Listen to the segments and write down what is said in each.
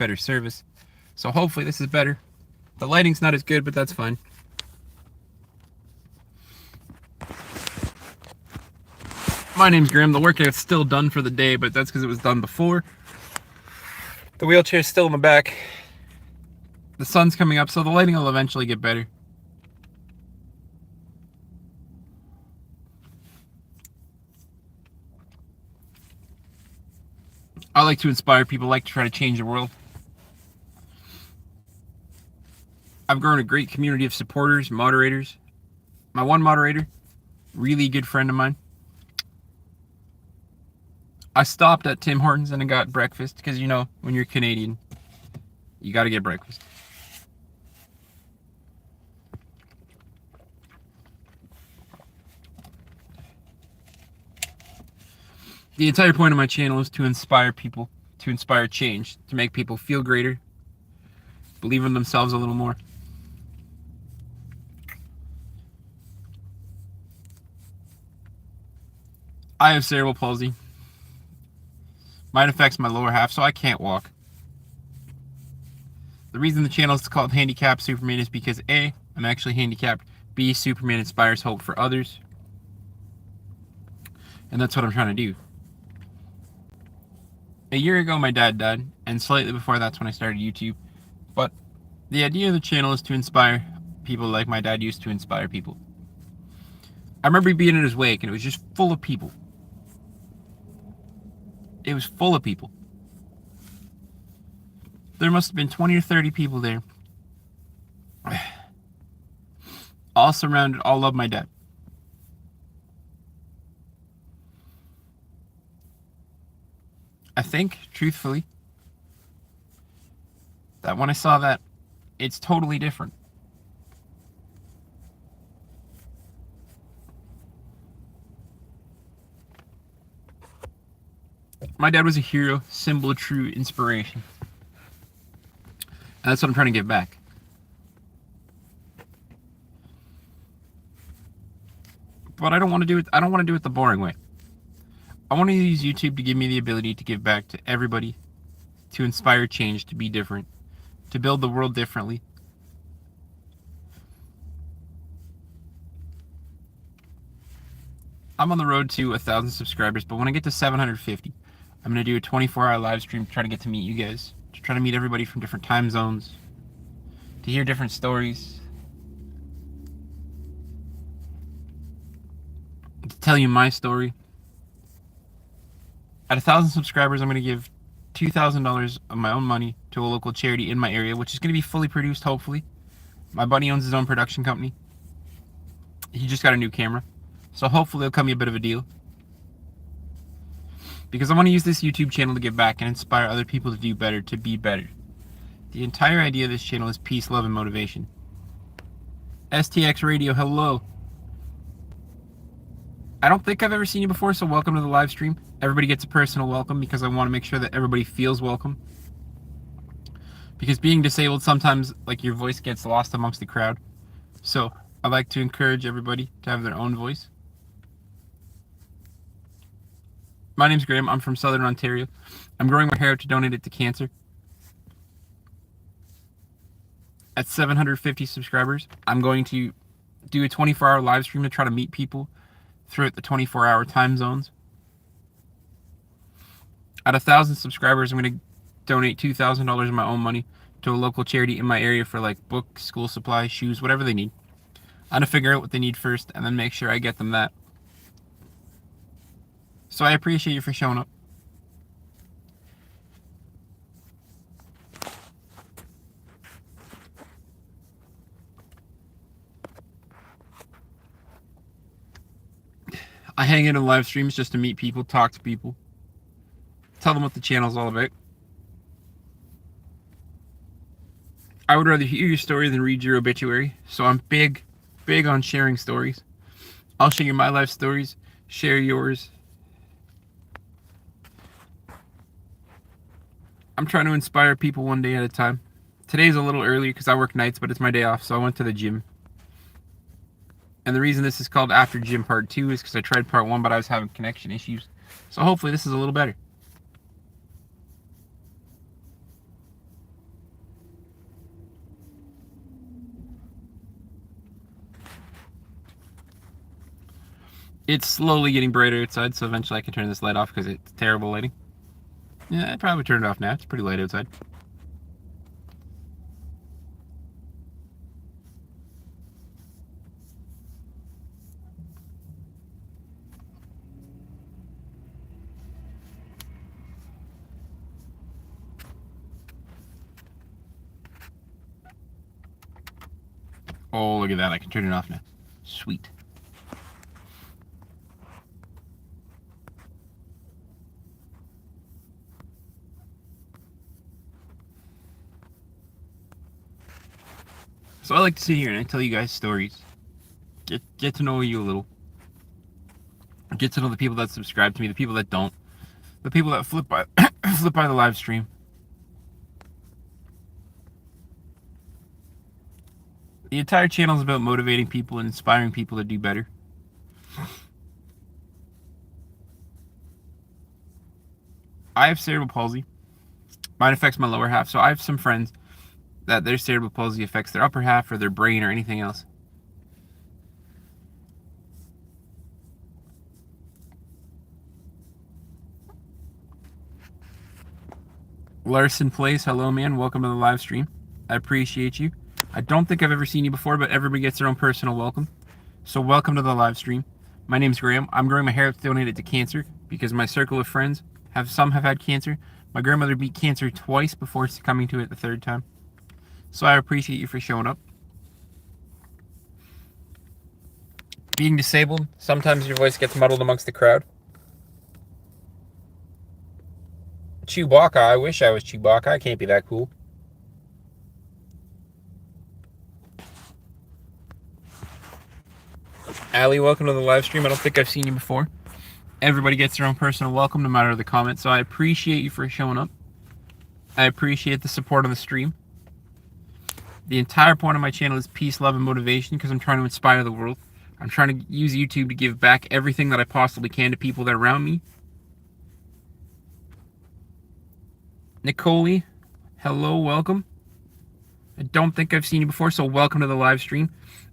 better service. So hopefully this is better. The lighting's not as good, but that's fine. My name's Graham. The workout's still done for the day, but that's because it was done before. The wheelchair's still in the back. The sun's coming up, so the lighting will eventually get better. I like to inspire people, like to try to change the world. I've grown a great community of supporters, moderators. My one moderator, really good friend of mine. I stopped at Tim Hortons and I got breakfast because, you know, when you're Canadian, you got to get breakfast. The entire point of my channel is to inspire people, to inspire change, to make people feel greater, believe in themselves a little more. I have cerebral palsy. Mine affects my lower half, so I can't walk. The reason the channel is called Handicapped Superman is because A, I'm actually handicapped, B, Superman inspires hope for others. And that's what I'm trying to do. A year ago, my dad died, and slightly before that's when I started YouTube. But the idea of the channel is to inspire people like my dad used to inspire people. I remember being at his wake, and it was just full of people. It was full of people. There must have been 20 or 30 people there. All surrounded, all love my dad. I think, truthfully, that when I saw that, it's totally different. My dad was a hero, symbol of true inspiration. And that's what I'm trying to give back. But I don't want to do it the boring way. I want to use YouTube to give me the ability to give back to everybody, to inspire change, to be different, to build the world differently. I'm on the road to 1,000 subscribers, but when I get to 750, I'm going to do a 24-hour live stream to try to get to meet you guys, to try to meet everybody from different time zones, to hear different stories, to tell you my story. At 1,000 subscribers, I'm going to give $2,000 of my own money to a local charity in my area, which is going to be fully produced, hopefully. My buddy owns his own production company. He just got a new camera, so hopefully it'll come me a bit of a deal. Because I want to use this YouTube channel to give back and inspire other people to do better, to be better. The entire idea of this channel is peace, love, and motivation. STX Radio, hello. I don't think I've ever seen you before, so welcome to the live stream. Everybody gets a personal welcome because I want to make sure that everybody feels welcome. Because being disabled, sometimes like your voice gets lost amongst the crowd. So I like to encourage everybody to have their own voice. My name's Graham. I'm from Southern Ontario. I'm growing my hair out to donate it to cancer. At 750 subscribers, I'm going to do a 24-hour live stream to try to meet people throughout the 24-hour time zones. At 1,000 subscribers, I'm going to donate $2,000 of my own money to a local charity in my area for like books, school supplies, shoes, whatever they need. I'm going to figure out what they need first and then make sure I get them that. So I appreciate you for showing up. I hang in live streams just to meet people, talk to people, tell them what the channel's all about. I would rather hear your story than read your obituary, so I'm big on sharing stories. I'll share you my life stories, share yours. I'm trying to inspire people one day at a time. Today's a little early because I work nights, but it's my day off, so I went to the gym. And the reason this is called After Gym Part 2 is because I tried Part 1, but I was having connection issues. So hopefully this is a little better. It's slowly getting brighter outside, so eventually I can turn this light off because it's terrible lighting. Yeah, I probably turn it off now. It's pretty light outside. Oh, look at that. I can turn it off now. Sweet. So I like to sit here and I tell you guys stories. Get to know you a little. Get to know the people that subscribe to me, the people that don't, the people that flip by flip by the live stream. The entire channel is about motivating people and inspiring people to do better. I have cerebral palsy. Mine affects my lower half, so I have some friends that their cerebral palsy affects their upper half or their brain or anything else. Larson Place, hello man, welcome to the live stream. I appreciate you. I don't think I've ever seen you before, but everybody gets their own personal welcome. So welcome to the live stream. My name's Graham. I'm growing my hair out to donate it to cancer because my circle of friends some have had cancer. My grandmother beat cancer twice before succumbing to it the third time. So I appreciate you for showing up. Being disabled, sometimes your voice gets muddled amongst the crowd. Chewbacca, I wish I was Chewbacca. I can't be that cool. Allie, welcome to the live stream. I don't think I've seen you before. Everybody gets their own personal welcome no matter the comment, so I appreciate you for showing up. I appreciate the support on the stream. The entire point of my channel is peace, love, and motivation because I'm trying to inspire the world. I'm trying to use YouTube to give back everything that I possibly can to people that are around me. Nicole, hello, welcome. I don't think I've seen you before, so welcome to the live stream.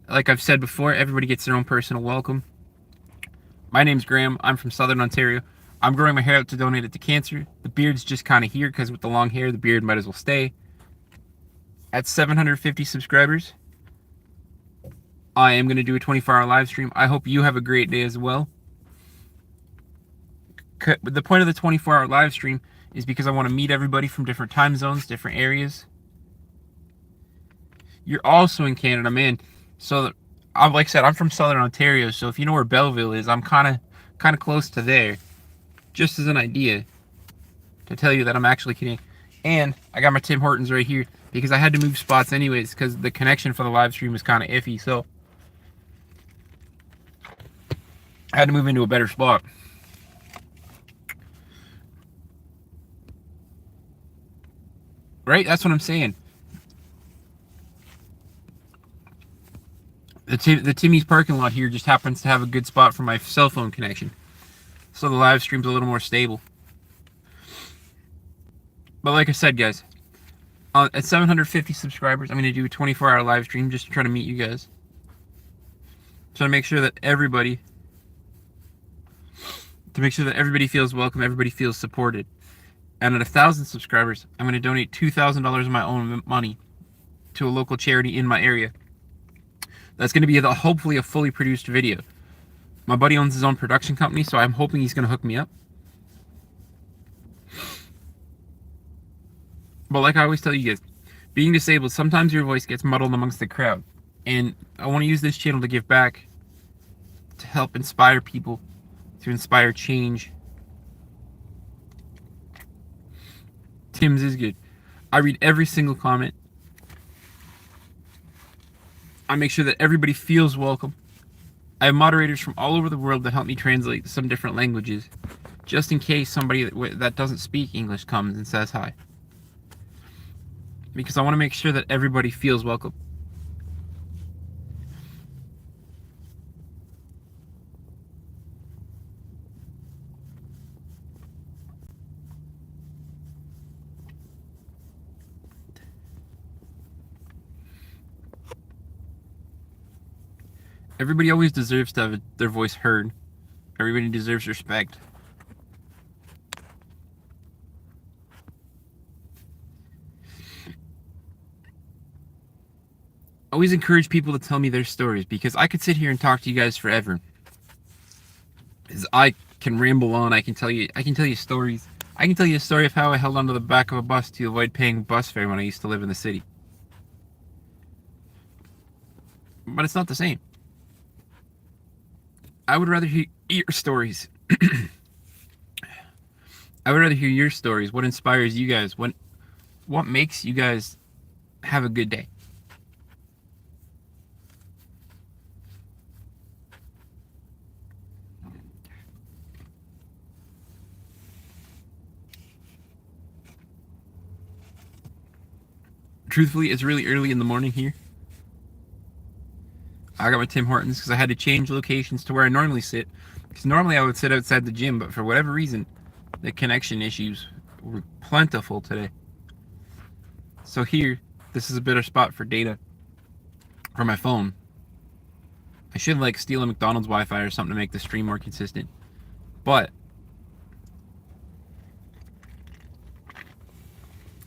Like I've said before, everybody gets their own personal welcome. My name's Graham. I'm from Southern Ontario. I'm growing my hair out to donate it to cancer. The beard's just kind of here because with the long hair, the beard might as well stay. At 750 subscribers, I am going to do a 24-hour live stream. I hope you have a great day as well. The point of the 24-hour live stream is because I want to meet everybody from different time zones, different areas. You're also in Canada, man. So, like I said, I'm from Southern Ontario, so if you know where Belleville is, I'm kind of close to there. Just as an idea to tell you that I'm actually Canadian. And I got my Tim Hortons right here because I had to move spots anyways because the connection for the live stream was kind of iffy, so I had to move into a better spot. Right? That's what I'm saying. The Timmy's parking lot here just happens to have a good spot for my cell phone connection. So the live stream's a little more stable. But like I said, guys, at 750 subscribers, I'm going to do a 24-hour live stream just to try to meet you guys. So to make sure that everybody feels welcome, everybody feels supported. And at 1,000 subscribers, I'm going to donate $2,000 of my own money to a local charity in my area. That's going to be hopefully a fully produced video. My buddy owns his own production company, so I'm hoping he's going to hook me up. But like I always tell you guys, being disabled, sometimes your voice gets muddled amongst the crowd. And I want to use this channel to give back, to help inspire people, to inspire change. Tim's is good. I read every single comment. I make sure that everybody feels welcome. I have moderators from all over the world that help me translate some different languages, just in case somebody that doesn't speak English comes and says hi. Because I want to make sure that everybody feels welcome. Everybody always deserves to have their voice heard. Everybody deserves respect. I always encourage people to tell me their stories because I could sit here and talk to you guys forever. Because I can ramble on. I can tell you stories. I can tell you a story of how I held onto the back of a bus to avoid paying bus fare when I used to live in the city. But it's not the same. I would rather hear your stories. I would rather hear your stories. What inspires you guys? What makes you guys have a good day? Truthfully, it's really early in the morning here. I got my Tim Hortons because I had to change locations to where I normally sit. Because normally I would sit outside the gym, but for whatever reason, the connection issues were plentiful today. So here, this is a better spot for data for my phone. I should like steal a McDonald's Wi-Fi or something to make the stream more consistent. But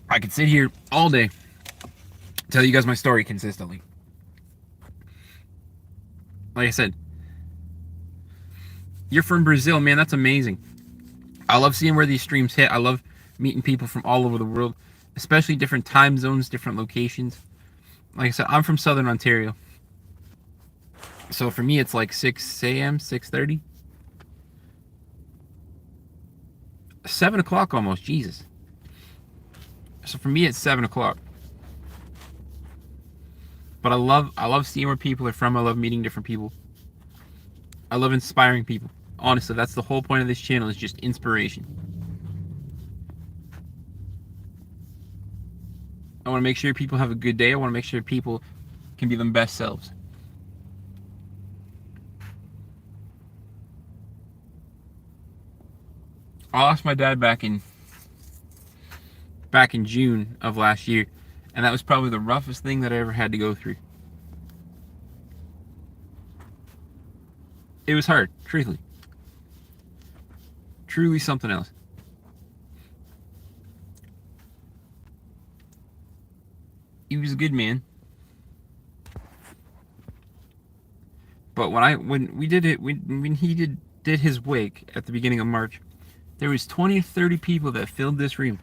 I could sit here all day, tell you guys my story consistently. Like I said, you're from Brazil, man. That's amazing. I love seeing where these streams hit. I love meeting people from all over the world, especially different time zones, different locations. Like I said, I'm from Southern Ontario. So for me, it's like 6 a.m., 6:30. 7 o'clock almost, Jesus. So for me, it's 7 o'clock. But I love seeing where people are from. I love meeting different people. I love inspiring people. Honestly, that's the whole point of this channel, is just inspiration. I want to make sure people have a good day. I want to make sure people can be their best selves. I lost my dad back in June of last year, and that was probably the roughest thing that I ever had to go through. It was hard, truthfully. Truly something else. He was a good man. But when he did his wake at the beginning of March, there was 20 to 30 people that filled this room,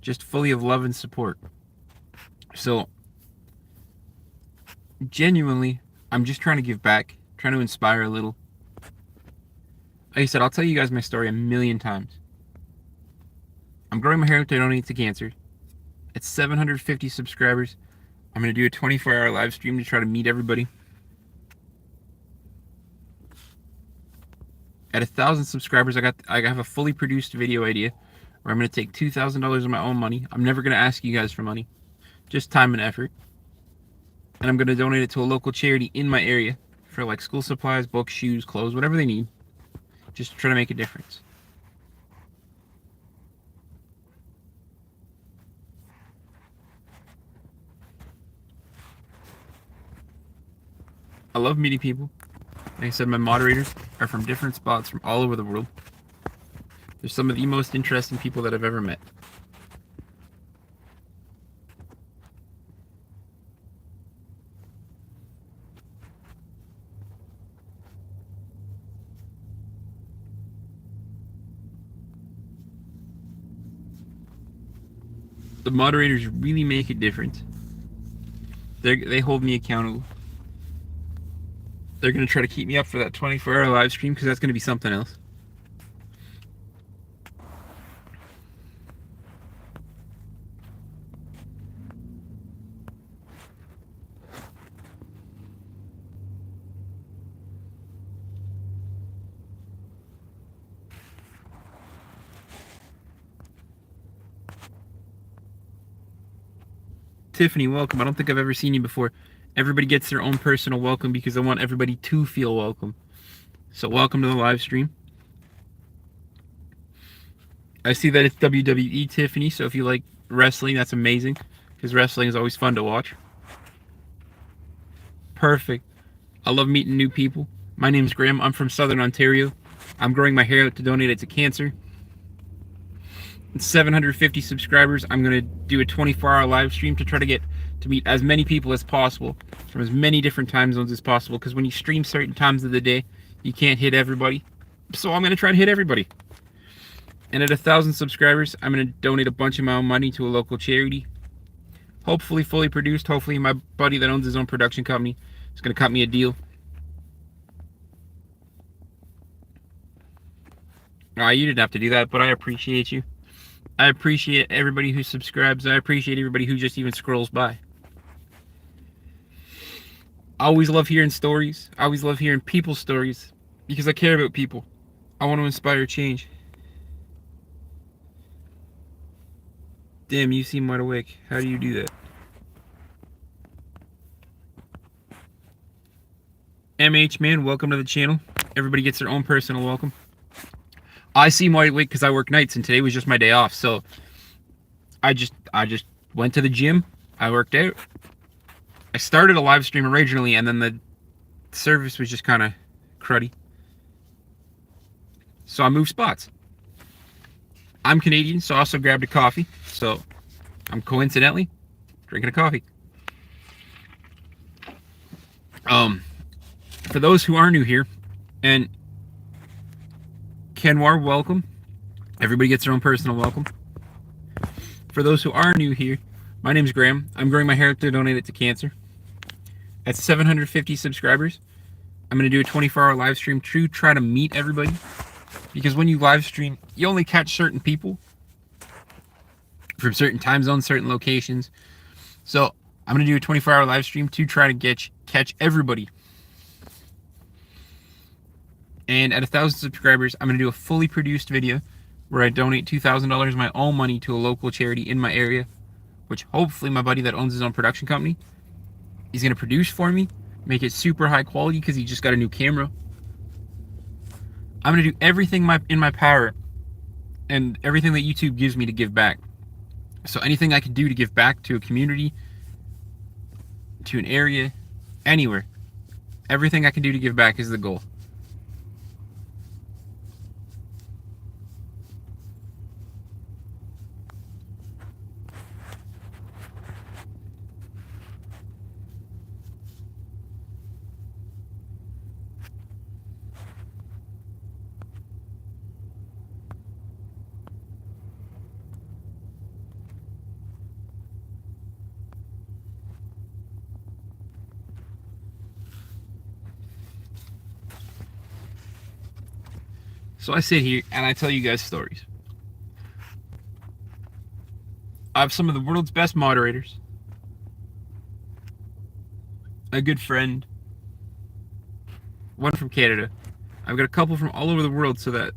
just fully of love and support. So genuinely, I'm just trying to give back, trying to inspire a little. Like I said, I'll tell you guys my story a million times. I'm growing my hair out to donate to cancer. At 750 subscribers, I'm going to do a 24-hour live stream to try to meet everybody. At 1,000 subscribers, I have a fully produced video idea where I'm going to take $2,000 of my own money. I'm never going to ask you guys for money, just time and effort. And I'm going to donate it to a local charity in my area for like school supplies, books, shoes, clothes, whatever they need. Just to try to make a difference. I love meeting people. Like I said, my moderators are from different spots from all over the world. They're some of the most interesting people that I've ever met. The moderators really make a difference. They hold me accountable. They're going to try to keep me up for that 24-hour live stream because that's going to be something else. Tiffany, welcome. I don't think I've ever seen you before. Everybody gets their own personal welcome because I want everybody to feel welcome. So welcome to the live stream. I see that it's WWE Tiffany, so if you like wrestling, that's amazing because wrestling is always fun to watch. Perfect. I love meeting new people. My name's Graham. I'm from Southern Ontario. I'm growing my hair out to donate it to cancer. 750 subscribers, I'm going to do a 24-hour live stream to try to get to meet as many people as possible from as many different time zones as possible, because when you stream certain times of the day, you can't hit everybody. So I'm going to try to hit everybody. And at 1,000 subscribers, I'm going to donate a bunch of my own money to a local charity. Hopefully fully produced. Hopefully my buddy that owns his own production company is going to cut me a deal. You didn't have to do that, but I appreciate you. I appreciate everybody who subscribes. I appreciate everybody who just even scrolls by. I always love hearing stories. I always love hearing people's stories because I care about people. I want to inspire change. Damn, you seem wide awake. How do you do that? MH man, welcome to the channel. Everybody gets their own personal welcome. I seem wide awake because I work nights and today was just my day off. So I just went to the gym. I worked out. I started a live stream originally and then the service was just kind of cruddy. So I moved spots. I'm Canadian, so I also grabbed a coffee. So I'm coincidentally drinking a coffee. For those who are new here, and Kenwar, welcome. Everybody gets their own personal welcome. For those who are new here, my name's Graham. I'm growing my hair to donate it to cancer. At 750 subscribers, I'm going to do a 24-hour live stream to try to meet everybody. Because when you live stream, you only catch certain people from certain time zones, certain locations. So I'm going to do a 24-hour live stream to try to catch everybody. And at 1,000 subscribers, I'm going to do a fully produced video where I donate $2,000 of my own money to a local charity in my area, which hopefully my buddy that owns his own production company, he's going to produce for me, make it super high quality because he just got a new camera. I'm going to do everything in my power and everything that YouTube gives me to give back. So anything I can do to give back to a community, to an area, anywhere, everything I can do to give back is the goal. So I sit here and I tell you guys stories. I have some of the world's best moderators, a good friend, one from Canada. I've got a couple from all over the world, so that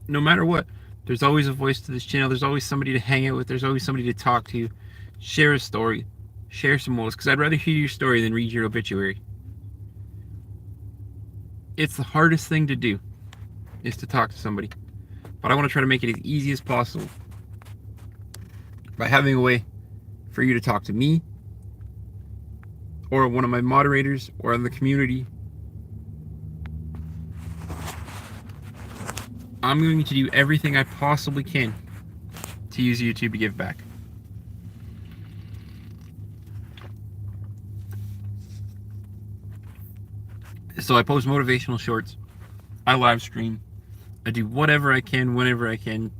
no matter what, there's always a voice to this channel. There's always somebody to hang out with. There's always somebody to talk to, share a story, share some woes, because I'd rather hear your story than read your obituary. It's the hardest thing to do, is to talk to somebody. But I want to try to make it as easy as possible by having a way for you to talk to me or one of my moderators or in the community. I'm going to do everything I possibly can to use YouTube to give back. So I post motivational shorts, I live stream, I do whatever I can, whenever I can.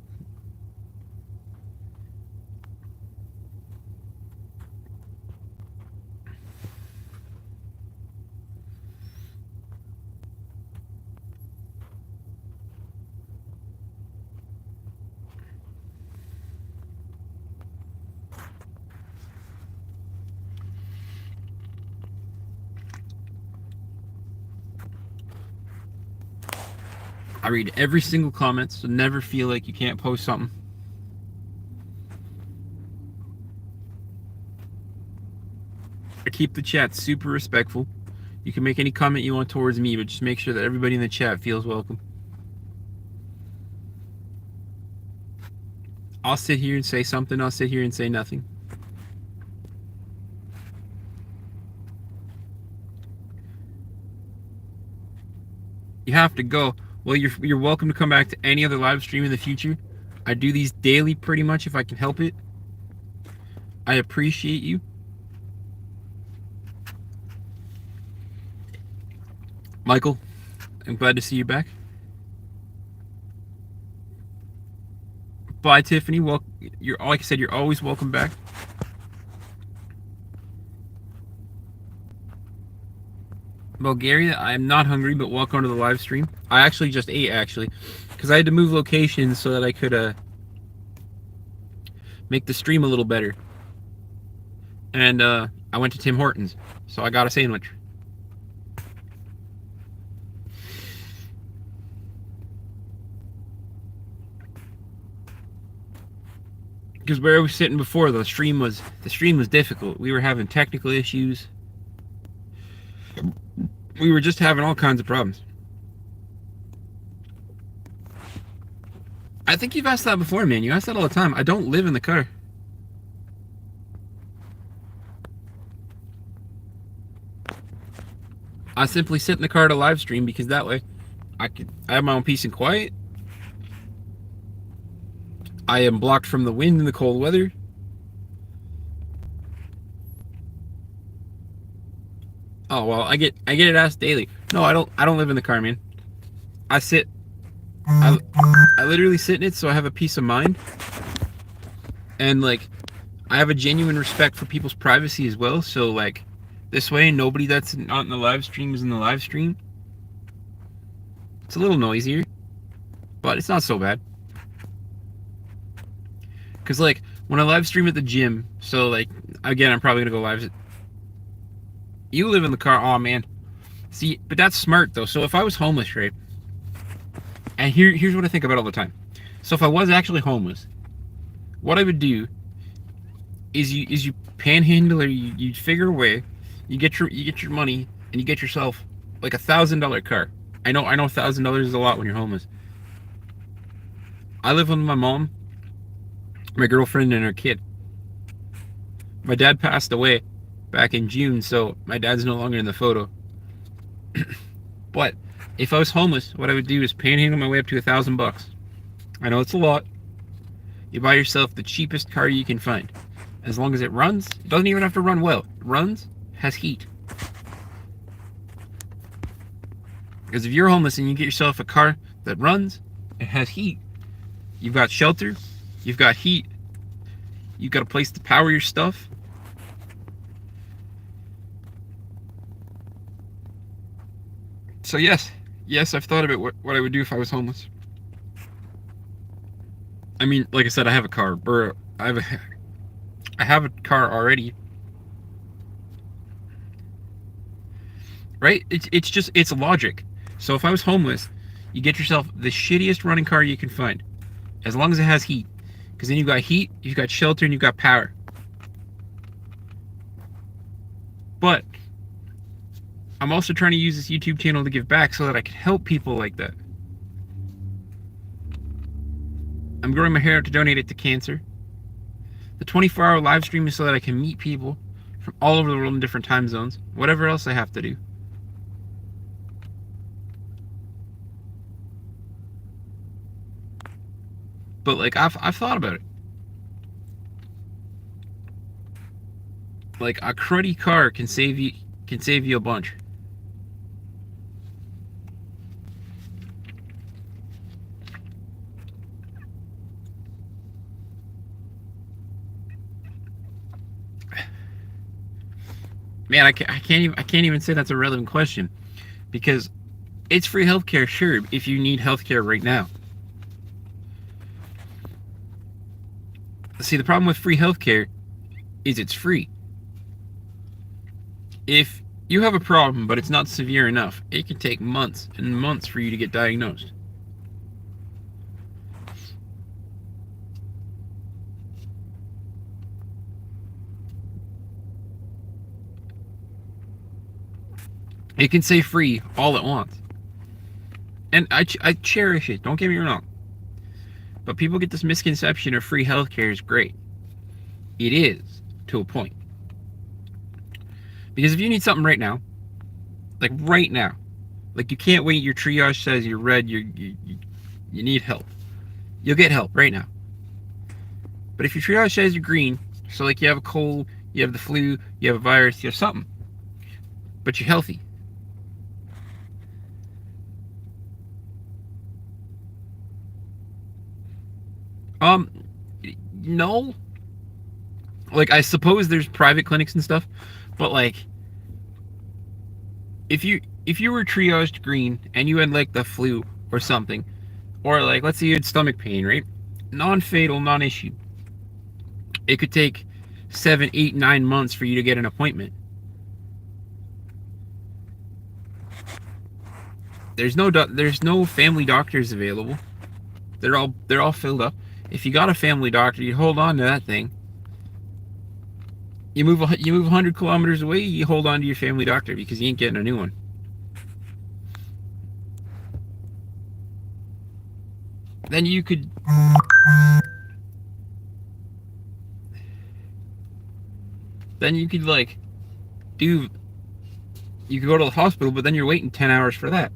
I read every single comment, so never feel like you can't post something. I keep the chat super respectful. You can make any comment you want towards me, but just make sure that everybody in the chat feels welcome. I'll sit here and say something, I'll sit here and say nothing. You have to go. Well, you're welcome to come back to any other live stream in the future. I do these daily pretty much if I can help it. I appreciate you. Michael, I'm glad to see you back. Bye, Tiffany. Well, like I said, you're always welcome back. Bulgaria, I'm not hungry, but welcome to the live stream. I actually just ate, because I had to move locations so that I could make the stream a little better. And I went to Tim Hortons, so I got a sandwich. Because where I was sitting before, the stream was difficult. We were having technical issues. We were just having all kinds of problems. I think you've asked that before, man. You ask that all the time. I don't live in the car. I simply sit in the car to live stream because that way I have my own peace and quiet. I am blocked from the wind and the cold weather. Oh well, I get it asked daily. No, I don't live in the car, man. I literally sit in it so I have a peace of mind. And like I have a genuine respect for people's privacy as well, so like this way nobody that's not in the live stream is in the live stream. It's a little noisier, but it's not so bad. Cause like when I live stream at the gym, so like again I'm probably gonna go live. You live in the car, oh man. See, but that's smart though. So if I was homeless, right? And here's what I think about all the time. So if I was actually homeless, what I would do is you panhandle, or you figure a way, you get your money and you get yourself like $1,000 car. I know $1,000 is a lot when you're homeless. I live with my mom, my girlfriend, and her kid. My dad passed away back in June, so my dad's no longer in the photo. But if I was homeless, what I would do is panhandle my way up to $1,000. I know it's a lot. You buy yourself the cheapest car you can find. As long as it runs, it doesn't even have to run well. It runs, has heat. Because if you're homeless and you get yourself a car that runs, it has heat, you've got shelter, you've got heat, you've got a place to power your stuff. So yes, I've thought about what I would do if I was homeless. I mean, like I said, I have a car. I have a car already. Right? It's logic. So if I was homeless, you get yourself the shittiest running car you can find. As long as it has heat. Because then you've got heat, you've got shelter, and you've got power. But I'm also trying to use this YouTube channel to give back so that I can help people like that. I'm growing my hair out to donate it to cancer. The 24-hour live stream is so that I can meet people from all over the world in different time zones. Whatever else I have to do. But like I've thought about it. Like a cruddy car can save you a bunch. Man, I can't even say that's a relevant question, because it's free healthcare, sure, if you need healthcare right now. See, the problem with free healthcare is it's free. If you have a problem but it's not severe enough, it can take months and months for you to get diagnosed. It can say free all at once. And I cherish it, don't get me wrong. But people get this misconception of free healthcare is great. It is, to a point. Because if you need something right now, like right now, Like, you can't wait. Your triage says you're red. You need help. You'll get help right now. But if your triage says you're green, so like you have a cold, you have the flu, you have a virus, you have something, but you're healthy. No. Like, I suppose there's private clinics and stuff, but like, if you were triaged green and you had like the flu or something, or like, let's say you had stomach pain, right? Non-fatal, non-issue. It could take 7, 8, 9 months for you to get an appointment. There's no family doctors available. They're all filled up. If you got a family doctor, you hold on to that thing. You move 100 kilometers away, you hold on to your family doctor because you ain't getting a new one. Then you could like you could go to the hospital, but then you're waiting 10 hours for that.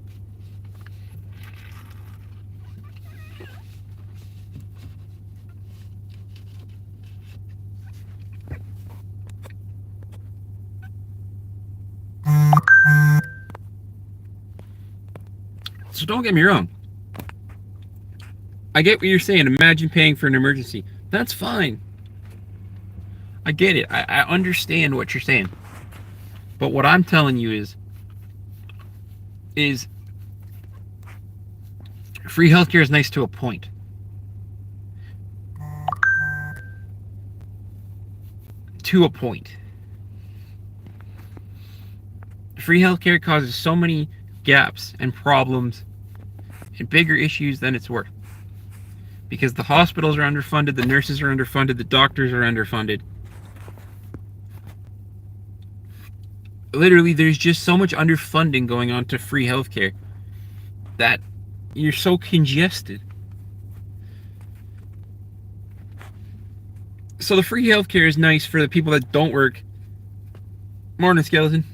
So don't get me wrong. I get what you're saying. Imagine paying for an emergency. That's fine. I get it. I understand what you're saying. But what I'm telling you is free healthcare is nice to a point. To a point. Free healthcare causes so many gaps and problems and bigger issues than it's worth. Because the hospitals are underfunded, the nurses are underfunded, the doctors are underfunded. Literally, there's just so much underfunding going on to free healthcare that you're so congested. So the free healthcare is nice for the people that don't work. Morning, Skeleton.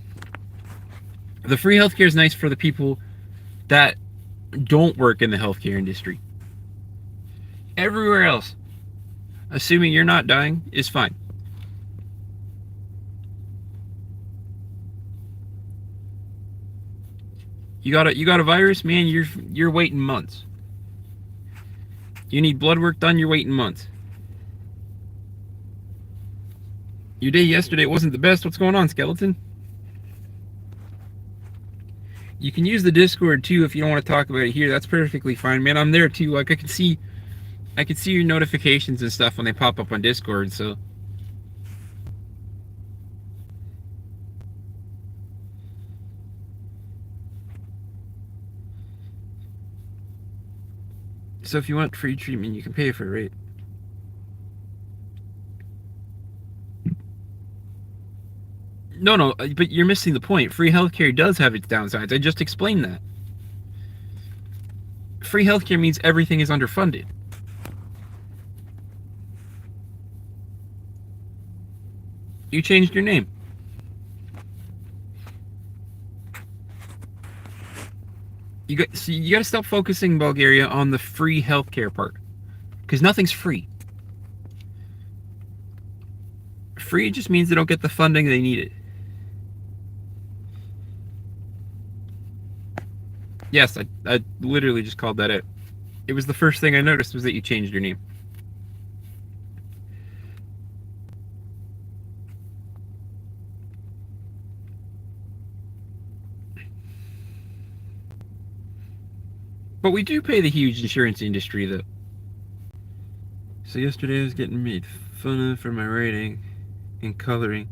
The free healthcare is nice for the people that don't work in the healthcare industry. Everywhere else, assuming you're not dying, is fine. You got a virus, man, you're waiting months. You need blood work done, you're waiting months. Your day yesterday wasn't the best. What's going on, Skeleton? You can use the Discord too if you don't want to talk about it here. That's perfectly fine, man. I'm there too. Like, I can see your notifications and stuff when they pop up on Discord, so. So if you want free treatment, you can pay for it, right? No, but you're missing the point. Free healthcare does have its downsides. I just explained that. Free healthcare means everything is underfunded. You changed your name. You got to stop focusing, Bulgaria, on the free healthcare part, because nothing's free. Free just means they don't get the funding they needed. Yes, I literally just called that out. It was the first thing I noticed was that you changed your name. But we do pay the huge insurance industry, though. So yesterday I was getting made fun of for my writing and coloring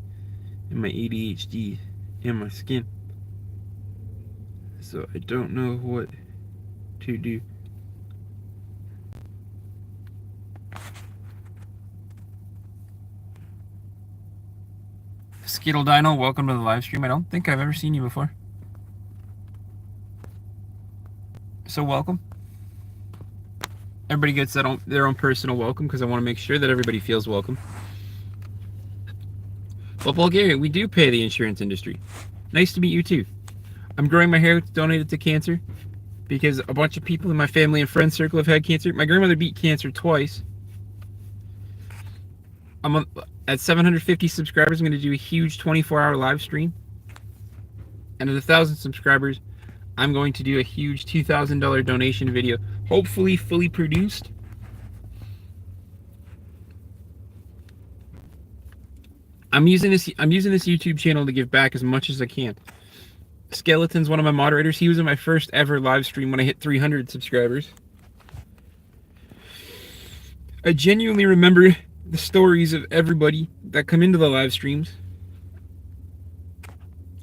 and my ADHD and my skin. So I don't know what to do. Skittle Dino, welcome to the live stream. I don't think I've ever seen you before. So welcome. Everybody gets their own personal welcome because I want to make sure that everybody feels welcome. Well, Bulgaria, we do pay the insurance industry. Nice to meet you too. I'm growing my hair to donate it to cancer because a bunch of people in my family and friend circle have had cancer. My grandmother beat cancer twice. At 750 subscribers, I'm going to do a huge 24-hour live stream. And at 1,000 subscribers, I'm going to do a huge $2,000 donation video, hopefully fully produced. I'm using this YouTube channel to give back as much as I can. Skeleton's one of my moderators. He was in my first ever live stream when I hit 300 subscribers. I genuinely remember the stories of everybody that come into the live streams.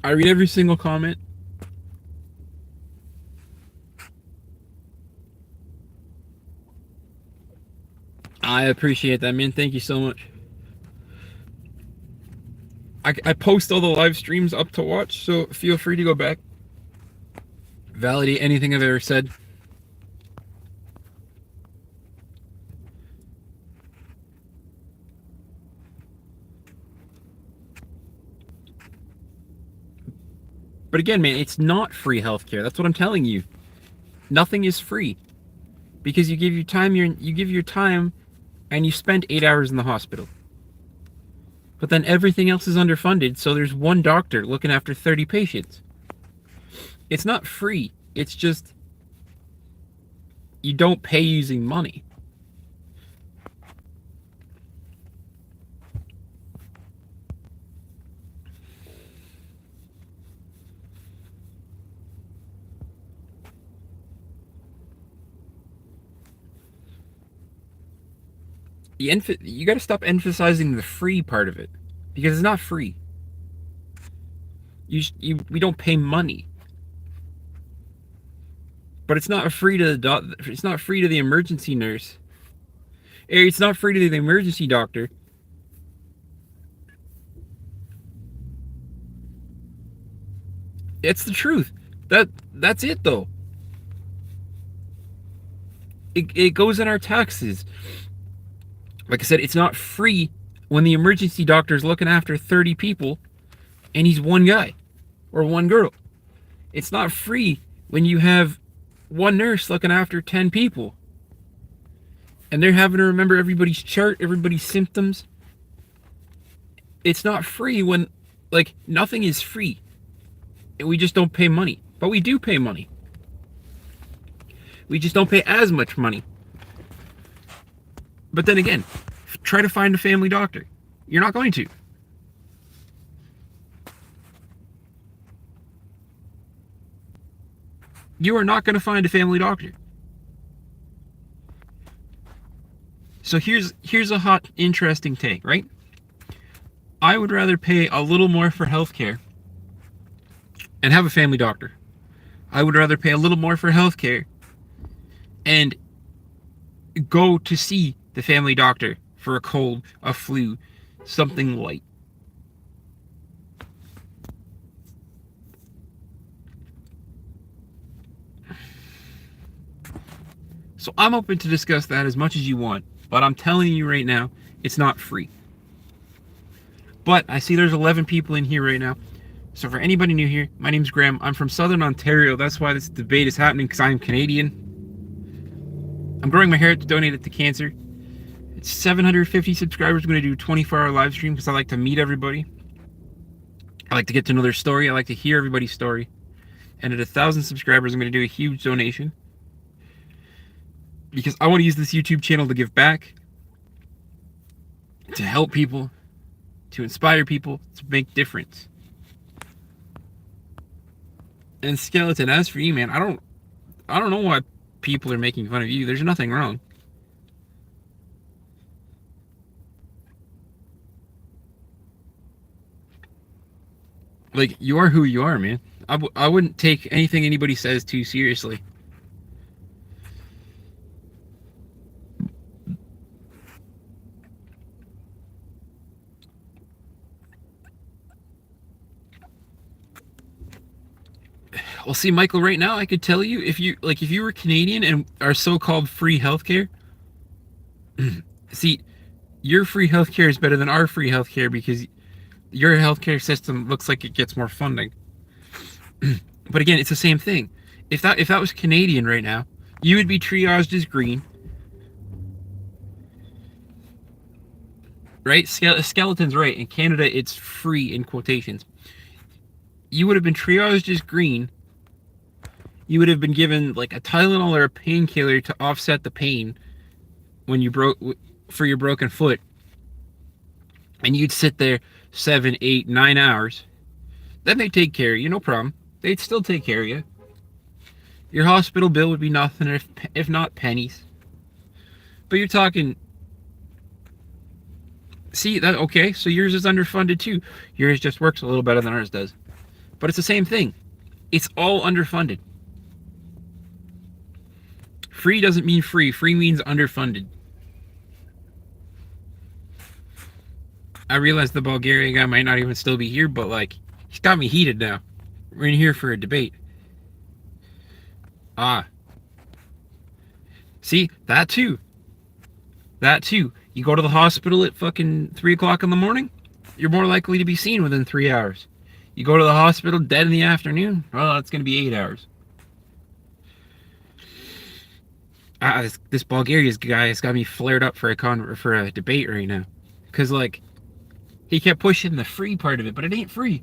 I read every single comment. I appreciate that, man. Thank you so much. I post all the live streams up to watch, so feel free to go back. Validate anything I've ever said. But again, man, it's not free healthcare. That's what I'm telling you. Nothing is free. Because you give your time and you spend 8 hours in the hospital. But then everything else is underfunded, so there's one doctor looking after 30 patients. It's not free. It's just you don't pay using money. You got to stop emphasizing the free part of it, because it's not free. We don't pay money, but it's not free to it's not free to the emergency nurse. It's not free to the emergency doctor. It's the truth. That's it though. It goes in our taxes. Like I said, it's not free when the emergency doctor is looking after 30 people and he's one guy or one girl. It's not free when you have one nurse looking after 10 people and they're having to remember everybody's chart, everybody's symptoms. It's not free when, like, nothing is free. And we just don't pay money. But we do pay money. We just don't pay as much money. But then again, try to find a family doctor. You're not going to. You are not going to find a family doctor. So here's a hot, interesting take, right? I would rather pay a little more for healthcare and have a family doctor. I would rather pay a little more for healthcare and go to see the family doctor for a cold, a flu, something light. So I'm open to discuss that as much as you want, but I'm telling you right now, it's not free. But I see there's 11 people in here right now. So for anybody new here, my name's Graham. I'm from Southern Ontario. That's why this debate is happening, because I'm Canadian. I'm growing my hair to donate it to cancer. It's 750 subscribers. I'm going to do a 24-hour live stream because I like to meet everybody. I like to get to know their story. I like to hear everybody's story. And at 1,000 subscribers, I'm going to do a huge donation, because I want to use this YouTube channel to give back, to help people, to inspire people, to make difference. And Skeleton, as for you, man, I don't know why people are making fun of you. There's nothing wrong. Like, you are who you are, man. I wouldn't take anything anybody says too seriously. Well, see, Michael, right now I could tell you, if you were Canadian and our so-called free healthcare, see, your free healthcare is better than our free healthcare because your healthcare system looks like it gets more funding. But again, it's the same thing. If that was Canadian right now, you would be triaged as green, right? Skeleton's right. In Canada, it's free in quotations. You would have been triaged as green. You would have been given like a Tylenol or a painkiller to offset the pain when you for your broken foot, and you'd sit there 7, 8, 9 hours. Then they take care of you, no problem. They'd still take care of you. Your hospital bill would be nothing, if not pennies. But you're talking. See that? Okay, so yours is underfunded too. Yours just works a little better than ours does, but it's the same thing. It's all underfunded. Free doesn't mean free. Free means underfunded. I realize the Bulgaria guy might not even still be here, but like, he's got me heated now. We're in here for a debate. See, that too. That too. You go to the hospital at fucking 3 o'clock in the morning, you're more likely to be seen within 3 hours. You go to the hospital dead in the afternoon, well, it's going to be 8 hours. This Bulgarian guy has got me flared up for a debate right now. Because, like, he kept pushing the free part of it, but it ain't free.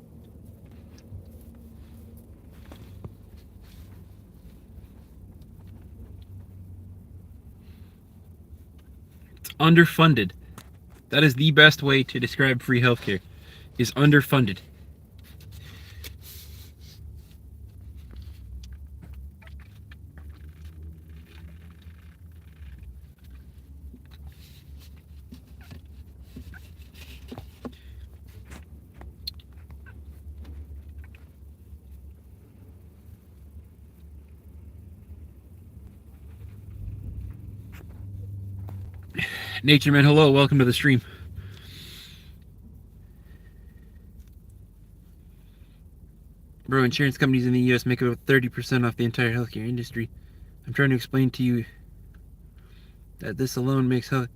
It's underfunded. That is the best way to describe free healthcare, is underfunded. Nature Man, hello, welcome to the stream. Bro, insurance companies in the US make about 30% off the entire healthcare industry. I'm trying to explain to you that this alone makes health.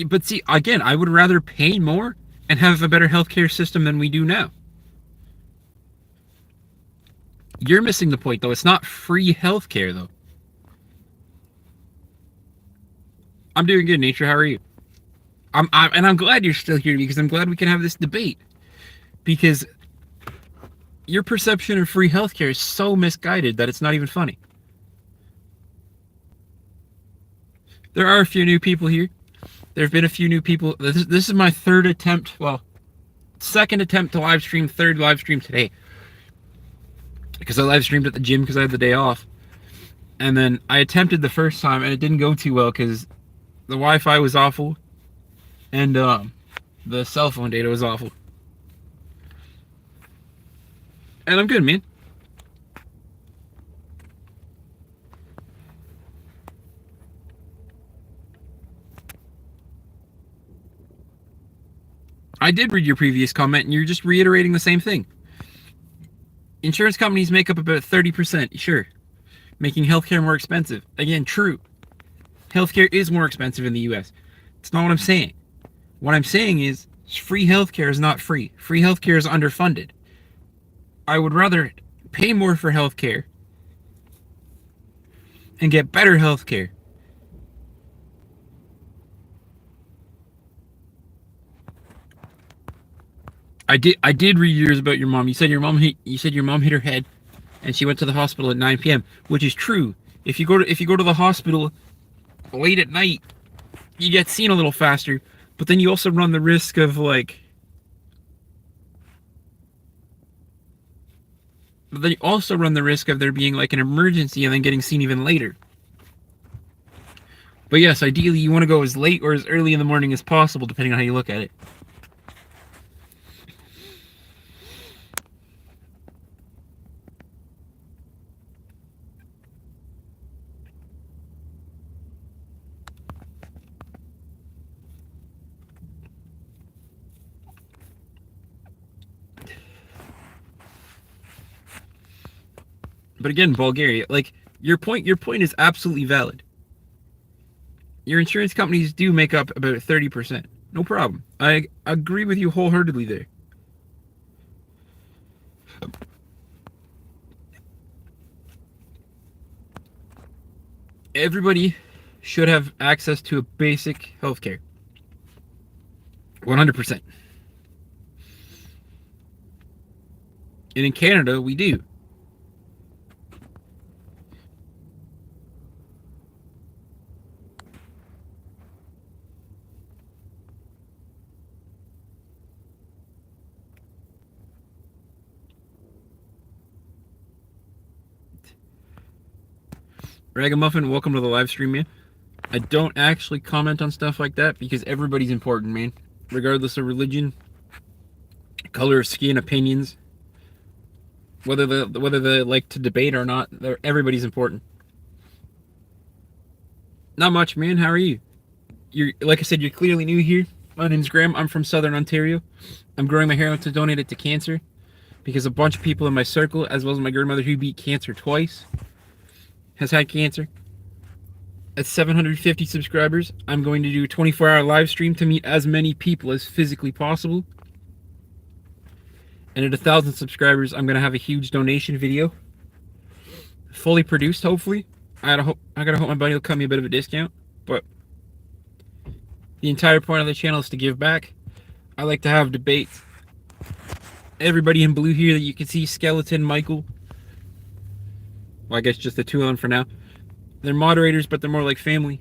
But see, again, I would rather pay more and have a better healthcare system than we do now. You're missing the point, though. It's not free healthcare, though. I'm doing good, Nature. How are you? I'm glad you're still here, because I'm glad we can have this debate. Because your perception of free healthcare is so misguided that it's not even funny. There are a few new people here. There have been a few new people. This is my third attempt. Well, second attempt to live stream. Third live stream today. Because I live streamed at the gym because I had the day off. And then I attempted the first time and it didn't go too well because the Wi-Fi was awful. And the cell phone data was awful. And I'm good, man. I did read your previous comment, and you're just reiterating the same thing. Insurance companies make up about 30%, sure. Making healthcare more expensive. Again, true. Healthcare is more expensive in the US. It's not what I'm saying. What I'm saying is, free healthcare is not free. Free healthcare is underfunded. I would rather pay more for healthcare and get better healthcare. I did read yours about your mom. You said your mom hit her head and she went to the hospital at 9 p.m., which is true. If you go to the hospital late at night, you get seen a little faster, but then you also run the risk of there being like an emergency and then getting seen even later. But yes, ideally you want to go as late or as early in the morning as possible, depending on how you look at it. But again, Bulgaria, like your point is absolutely valid. Your insurance companies do make up about 30%. No problem. I agree with you wholeheartedly there. Everybody should have access to a basic healthcare. 100%. And in Canada, we do. Ragamuffin, welcome to the live stream, man. I don't actually comment on stuff like that because everybody's important, man. Regardless of religion, color of skin, opinions, whether they like to debate or not, everybody's important. Not much, man. How are you? You're, like I said, you're clearly new here. My name's Graham. I'm from Southern Ontario. I'm growing my hair out to donate it to cancer because a bunch of people in my circle, as well as my grandmother who beat cancer twice, has had cancer. At 750 subscribers, I'm going to do a 24-hour live stream to meet as many people as physically possible. And at 1,000 subscribers, I'm going to have a huge donation video. Fully produced, hopefully. I gotta hope my buddy will cut me a bit of a discount. But the entire point of the channel is to give back. I like to have debates. Everybody in blue here that you can see, Skeleton, Michael. Well, I guess just the two of them for now. They're moderators, but they're more like family.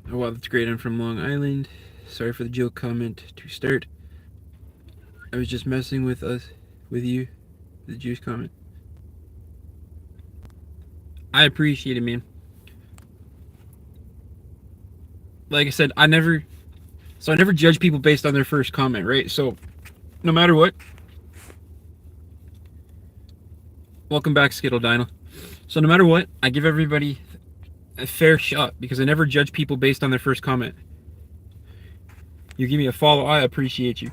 Oh wow, that's great. I'm from Long Island. Sorry for the joke comment to start. I was just messing with you. The juice comment. I appreciate it, man. Like I said, I never judge people based on their first comment, right? So, no matter what. Welcome back, Skittle Dino. So no matter what, I give everybody a fair shot because I never judge people based on their first comment. You give me a follow, I appreciate you.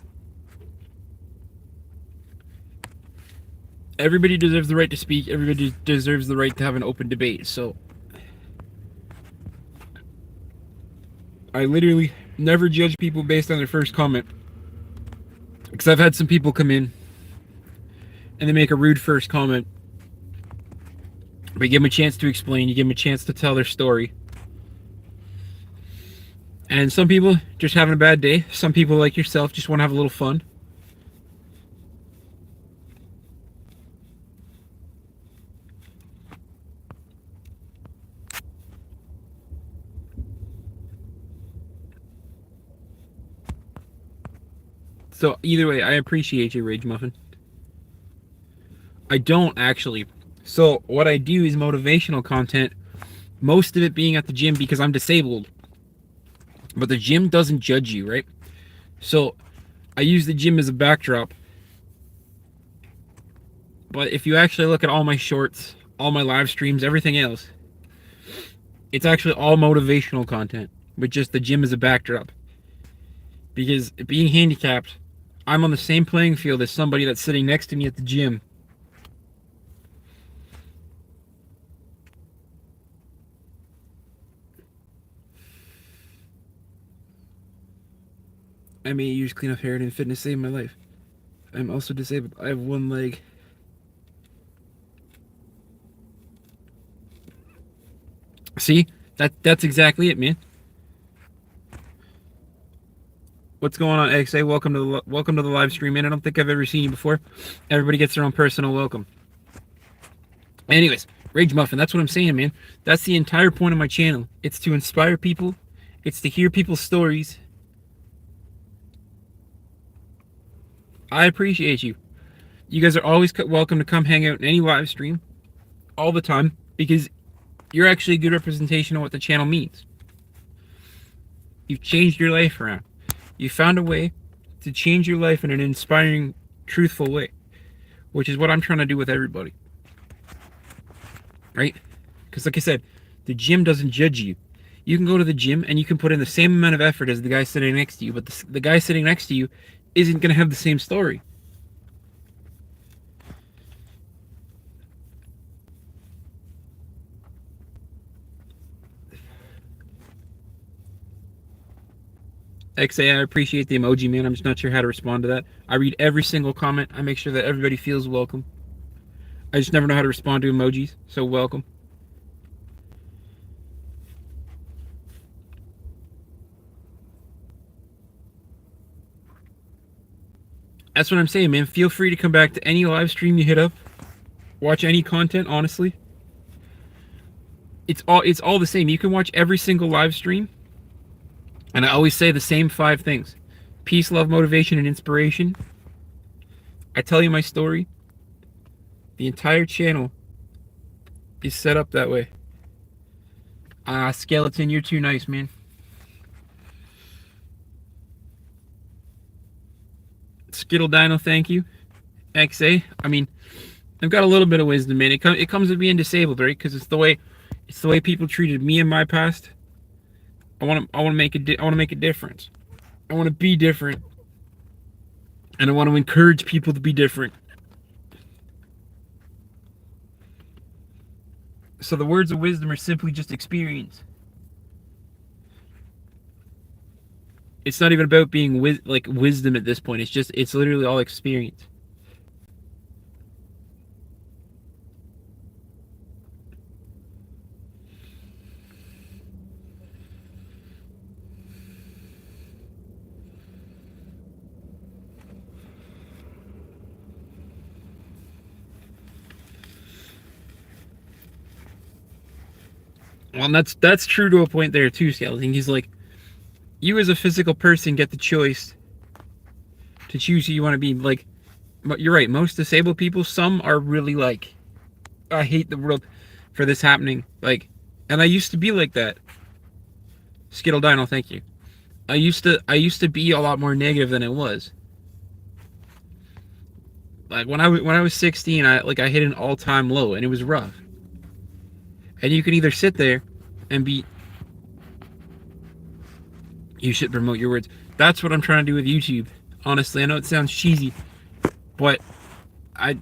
Everybody deserves the right to speak. Everybody deserves the right to have an open debate. So I literally never judge people based on their first comment. Because I've had some people come in and they make a rude first comment. But you give them a chance to explain. You give them a chance to tell their story. And some people just having a bad day. Some people like yourself just want to have a little fun. So either way, I appreciate you, Rage Muffin. I don't actually. So what I do is motivational content. Most of it being at the gym because I'm disabled. But the gym doesn't judge you, right? So I use the gym as a backdrop. But if you actually look at all my shorts, all my live streams, everything else, it's actually all motivational content with just the gym as a backdrop. Because being handicapped, I'm on the same playing field as somebody that's sitting next to me at the gym. I may use clean up hair and fitness saved my life. I'm also disabled. I have one leg. See? That's exactly it, man. What's going on, XA? Welcome to the live stream, man. I don't think I've ever seen you before. Everybody gets their own personal welcome. Anyways, Rage Muffin, that's what I'm saying, man. That's the entire point of my channel. It's to inspire people. It's to hear people's stories. I appreciate you. You guys are always welcome to come hang out in any live stream. All the time. Because you're actually a good representation of what the channel means. You've changed your life around. You found a way to change your life in an inspiring, truthful way. Which is what I'm trying to do with everybody. Right? Because like I said, the gym doesn't judge you. You can go to the gym and you can put in the same amount of effort as the guy sitting next to you. But the guy sitting next to you isn't going to have the same story. XA, I appreciate the emoji, man. I'm just not sure how to respond to that. I read every single comment. I make sure that everybody feels welcome. I just never know how to respond to emojis, so welcome. That's what I'm saying, man. Feel free to come back to any live stream you hit up. Watch any content, honestly. It's all the same. You can watch every single live stream. And I always say the same 5 things. Peace, love, motivation, and inspiration. I tell you my story. The entire channel is set up that way. Skeleton, you're too nice, man. Skittle Dino, thank you. XA, I mean, I've got a little bit of wisdom, man. It comes with being disabled, right? Because it's the way people treated me in my past. I want to make a difference. I want to be different, and I want to encourage people to be different. So the words of wisdom are simply just experience. It's not even about being wisdom at this point. It's literally all experience. Well, that's true to a point there too, Skeleton. He's like, you as a physical person get the choice to choose who you want to be. Like, but you're right. Most disabled people, some are really like, I hate the world for this happening. Like, and I used to be like that. Skittle Dino, thank you. I used to be a lot more negative than it was. Like when I was 16, I hit an all-time low, and it was rough. And you can either sit there and be... You should promote your words. That's what I'm trying to do with YouTube. Honestly, I know it sounds cheesy, but I'm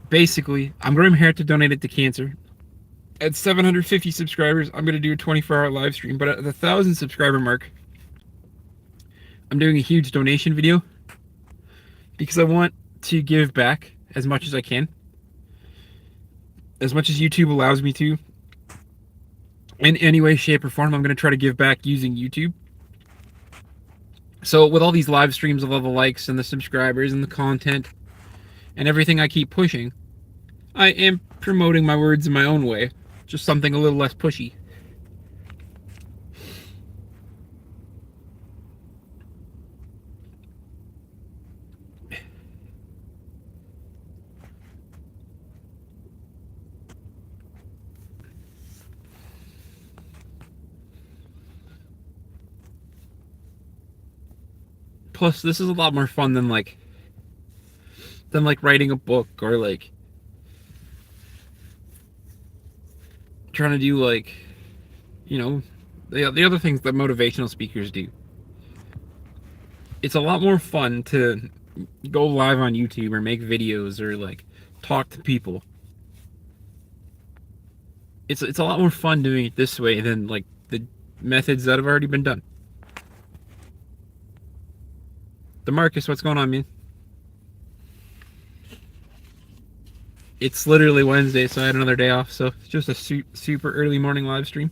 growing my hair to donate it to cancer. At 750 subscribers, I'm going to do a 24-hour live stream. But at the 1,000 subscriber mark, I'm doing a huge donation video because I want to give back as much as I can. As much as YouTube allows me to. In any way, shape, or form, I'm going to try to give back using YouTube. So with all these live streams of all the likes and the subscribers and the content and everything I keep pushing, I am promoting my words in my own way. Just something a little less pushy. Plus, this is a lot more fun than writing a book or like trying to do like, you know, the other things that motivational speakers do. It's a lot more fun to go live on YouTube or make videos or like talk to people. It's a lot more fun doing it this way than like the methods that have already been done. DeMarcus, what's going on, man? It's literally Wednesday, so I had another day off, so it's just a super early morning live stream.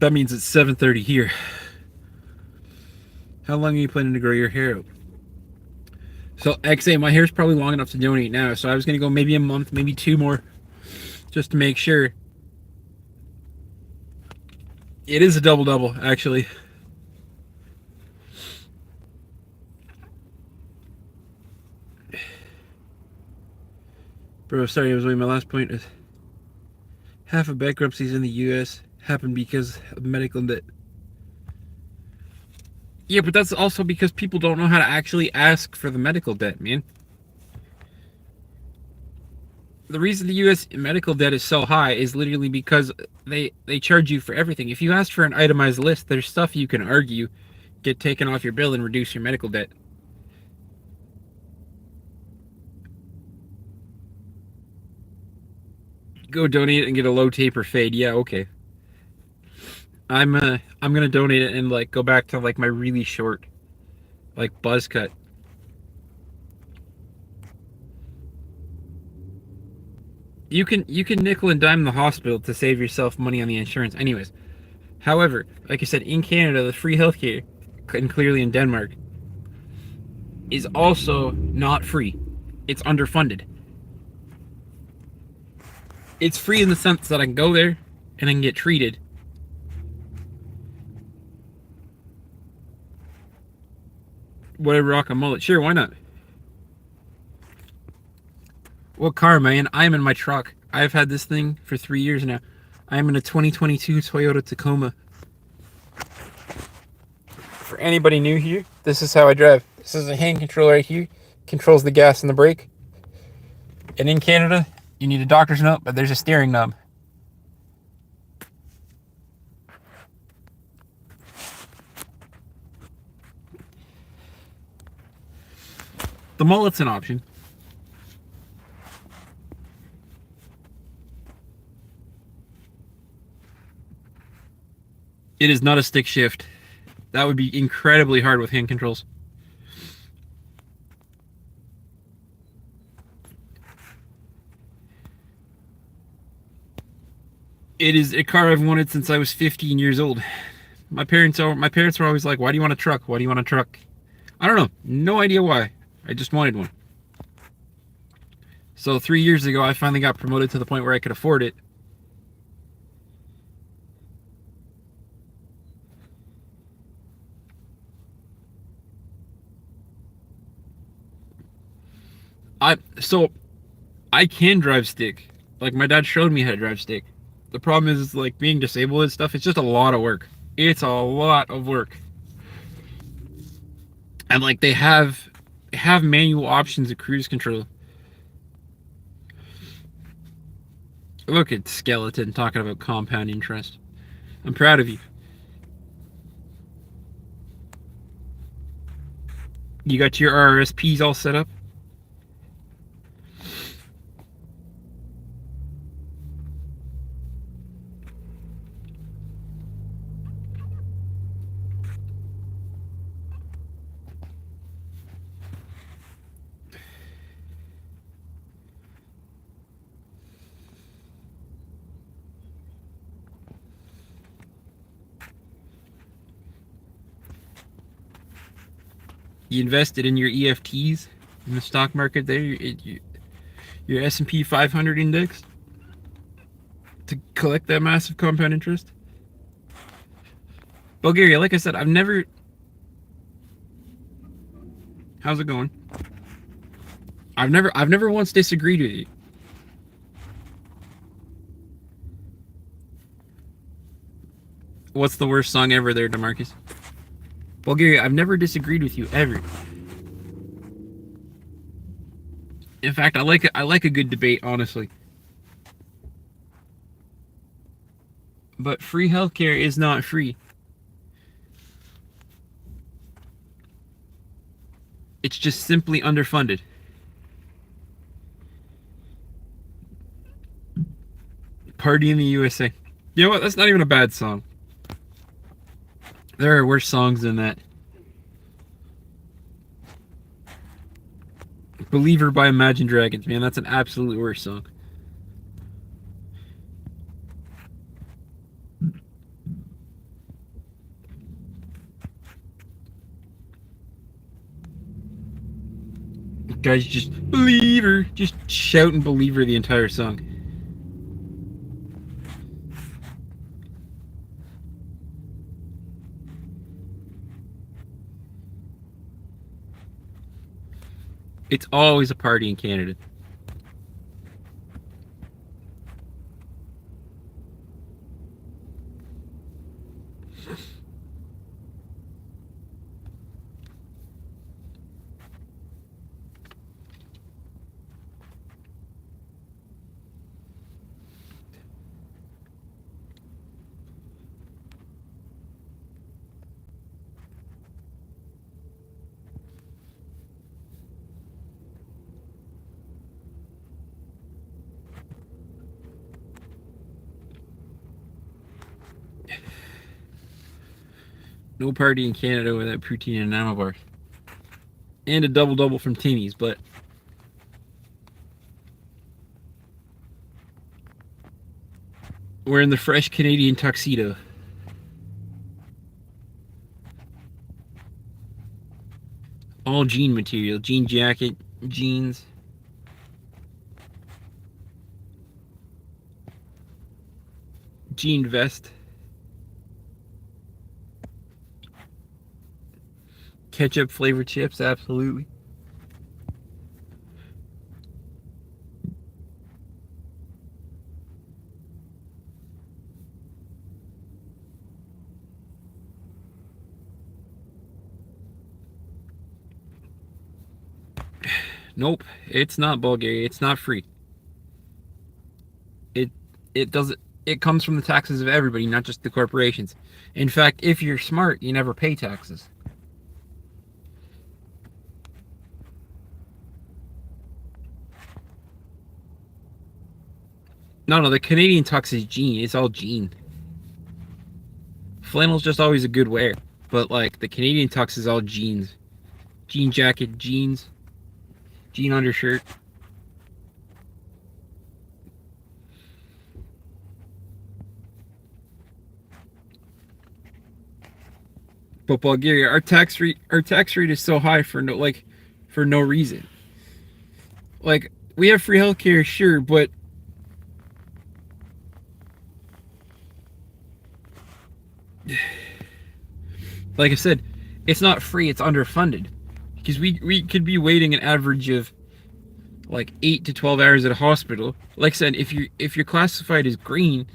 That means it's 7:30 here. How long are you planning to grow your hair out? So XA, my hair's probably long enough to donate now, so I was gonna go maybe a month, maybe 2 more, just to make sure. It is a double-double, actually. Bro, sorry, I was waiting. My last point is half of bankruptcies in the US happen because of medical debt. Yeah, but that's also because people don't know how to actually ask for the medical debt, man. the reason the U.S. medical debt is so high is literally because they charge you for everything. If you ask for an itemized list, there's stuff you can argue, get taken off your bill, and reduce your medical debt. Go donate it and get a low taper fade. Yeah, okay. I'm gonna donate it and like go back to like my really short, like buzz cut. You can nickel and dime the hospital to save yourself money on the insurance. Anyways, however, like I said, in Canada, the free healthcare, and clearly in Denmark, is also not free. It's underfunded. It's free in the sense that I can go there and I can get treated. Whatever, rock a mullet. Sure, why not? What car, man? I'm in my truck. I've had this thing for 3 years now. I'm in a 2022 Toyota Tacoma. For anybody new here, this is how I drive. This is a hand controller right here. Controls the gas and the brake. And in Canada, you need a doctor's note, but there's a steering knob. The mullet's an option. It is not a stick shift. That would be incredibly hard with hand controls. It is a car I've wanted since I was 15 years old. My parents were always like, "Why do you want a truck? Why do you want a truck?" I don't know. No idea why. I just wanted one. So 3 years ago, I finally got promoted to the point where I could afford it. So I can drive stick. Like my dad showed me how to drive stick. The problem is like being disabled and stuff. It's just a lot of work. It's a lot of work. And like they have manual options of cruise control. Look at Skeleton talking about compound interest. I'm proud of you. You got your RRSPs all set up? You invested in your EFTs in the stock market there, your S&P 500 index to collect that massive compound interest? Bulgaria, like I said, I've never... How's it going? I've never once disagreed with you. What's the worst song ever there, DeMarcus? Bulgaria, I've never disagreed with you ever. In fact, I like a good debate, honestly. But free healthcare is not free. It's just simply underfunded. Party in the USA. You know what? That's not even a bad song. There are worse songs than that. Believer by Imagine Dragons, man, that's an absolute worst song. Guys, just Believer, just shouting Believer the entire song. It's always a party in Canada. No party in Canada without poutine and nano bars. And a double-double from Timmy's, but we're in the fresh Canadian tuxedo. All jean material. Jean jacket, jeans. Jean vest. Ketchup flavored chips, absolutely. Nope, it's not Bulgaria. It's not free. It doesn't. It comes from the taxes of everybody, not just the corporations. In fact, if you're smart, you never pay taxes. No, the Canadian tux is jean. It's all jean. Flannel's just always a good wear, but like the Canadian tux is all jeans. Jean jacket, jeans, jean undershirt. But Bulgaria, our tax rate is so high for no reason. Like, we have free healthcare, sure, but like I said, it's not free, it's underfunded. Because we could be waiting an average of like 8 to 12 hours at a hospital. Like I said, if you're classified as green,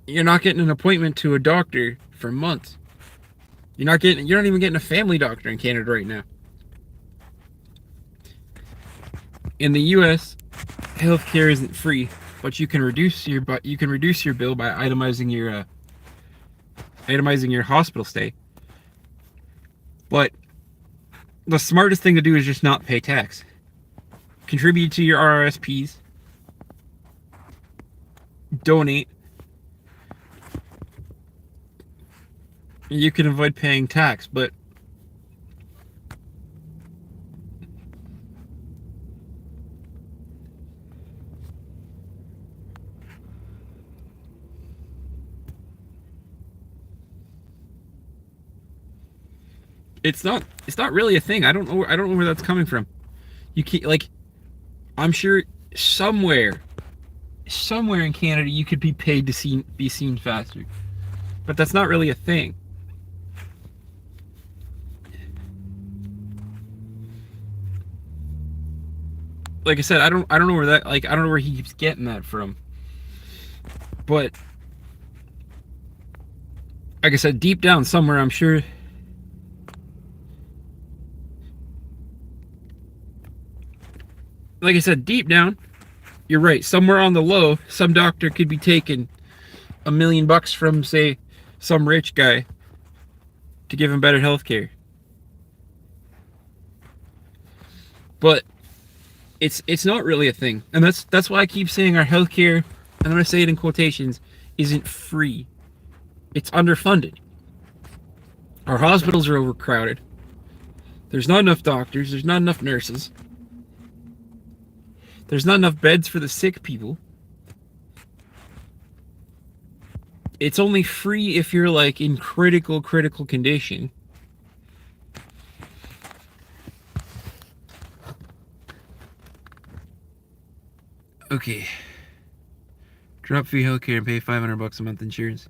you're not getting an appointment to a doctor for months. You're not even getting a family doctor in Canada right now. In the US, healthcare isn't free, but you can reduce your bill by itemizing your hospital stay. But the smartest thing to do is just not pay tax. Contribute to your RRSPs. Donate. You can avoid paying tax, but it's not really a thing. I don't know where that's coming from. You can't, like, I'm sure somewhere in Canada you could be paid to be seen faster. But that's not really a thing. Like I said, I don't know where that, like, I don't know where he keeps getting that from. But like I said, deep down somewhere, I'm sure like I said, deep down, you're right. Somewhere on the low, some doctor could be taking $1 million from, say, some rich guy to give him better health care. But it's not really a thing. And that's why I keep saying our healthcare, and I'm going to say it in quotations, isn't free. It's underfunded. Our hospitals are overcrowded. There's not enough doctors. There's not enough nurses. There's not enough beds for the sick people. It's only free if you're, like, in critical condition. Okay. Drop free healthcare and pay $500 a month insurance.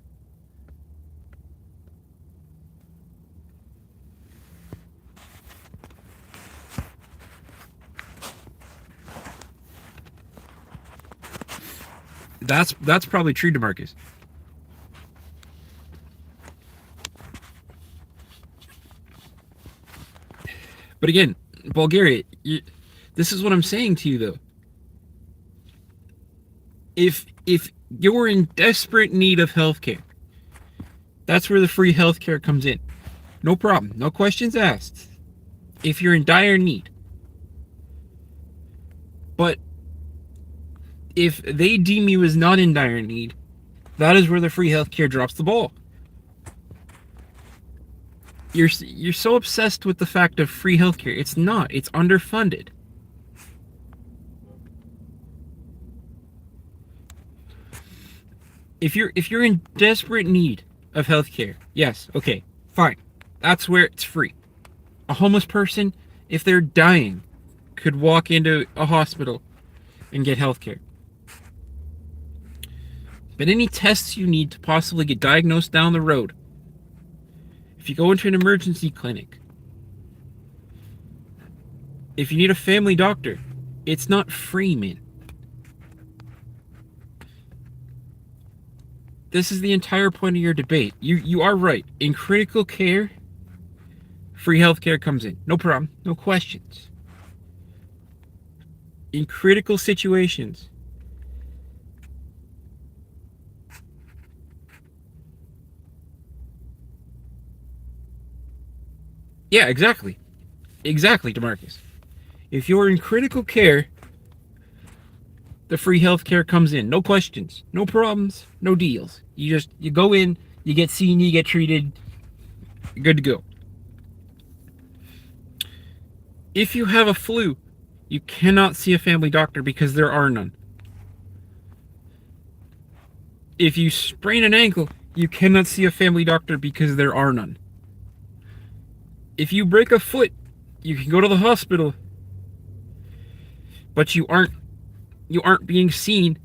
That's probably true, DeMarcus. But again, Bulgaria, this is what I'm saying to you, though. If you're in desperate need of healthcare, that's where the free healthcare comes in. No problem. No questions asked. If you're in dire need. But if they deem you as not in dire need, that is where the free healthcare drops the ball. You're so obsessed with the fact of free healthcare. It's not. It's underfunded. If you're in desperate need of healthcare, yes, okay, fine. That's where it's free. A homeless person, if they're dying, could walk into a hospital and get healthcare. But any tests you need to possibly get diagnosed down the road, if you go into an emergency clinic, if you need a family doctor, it's not free, man. This is the entire point of your debate. You are right. In critical care, free healthcare comes in. No problem. No questions. In critical situations, yeah, exactly. Exactly, DeMarcus. If you're in critical care, the free healthcare comes in. No questions, no problems, no deals. You go in, you get seen, you get treated, you're good to go. If you have a flu, you cannot see a family doctor because there are none. If you sprain an ankle, you cannot see a family doctor because there are none. If you break a foot, you can go to the hospital, but you aren't being seen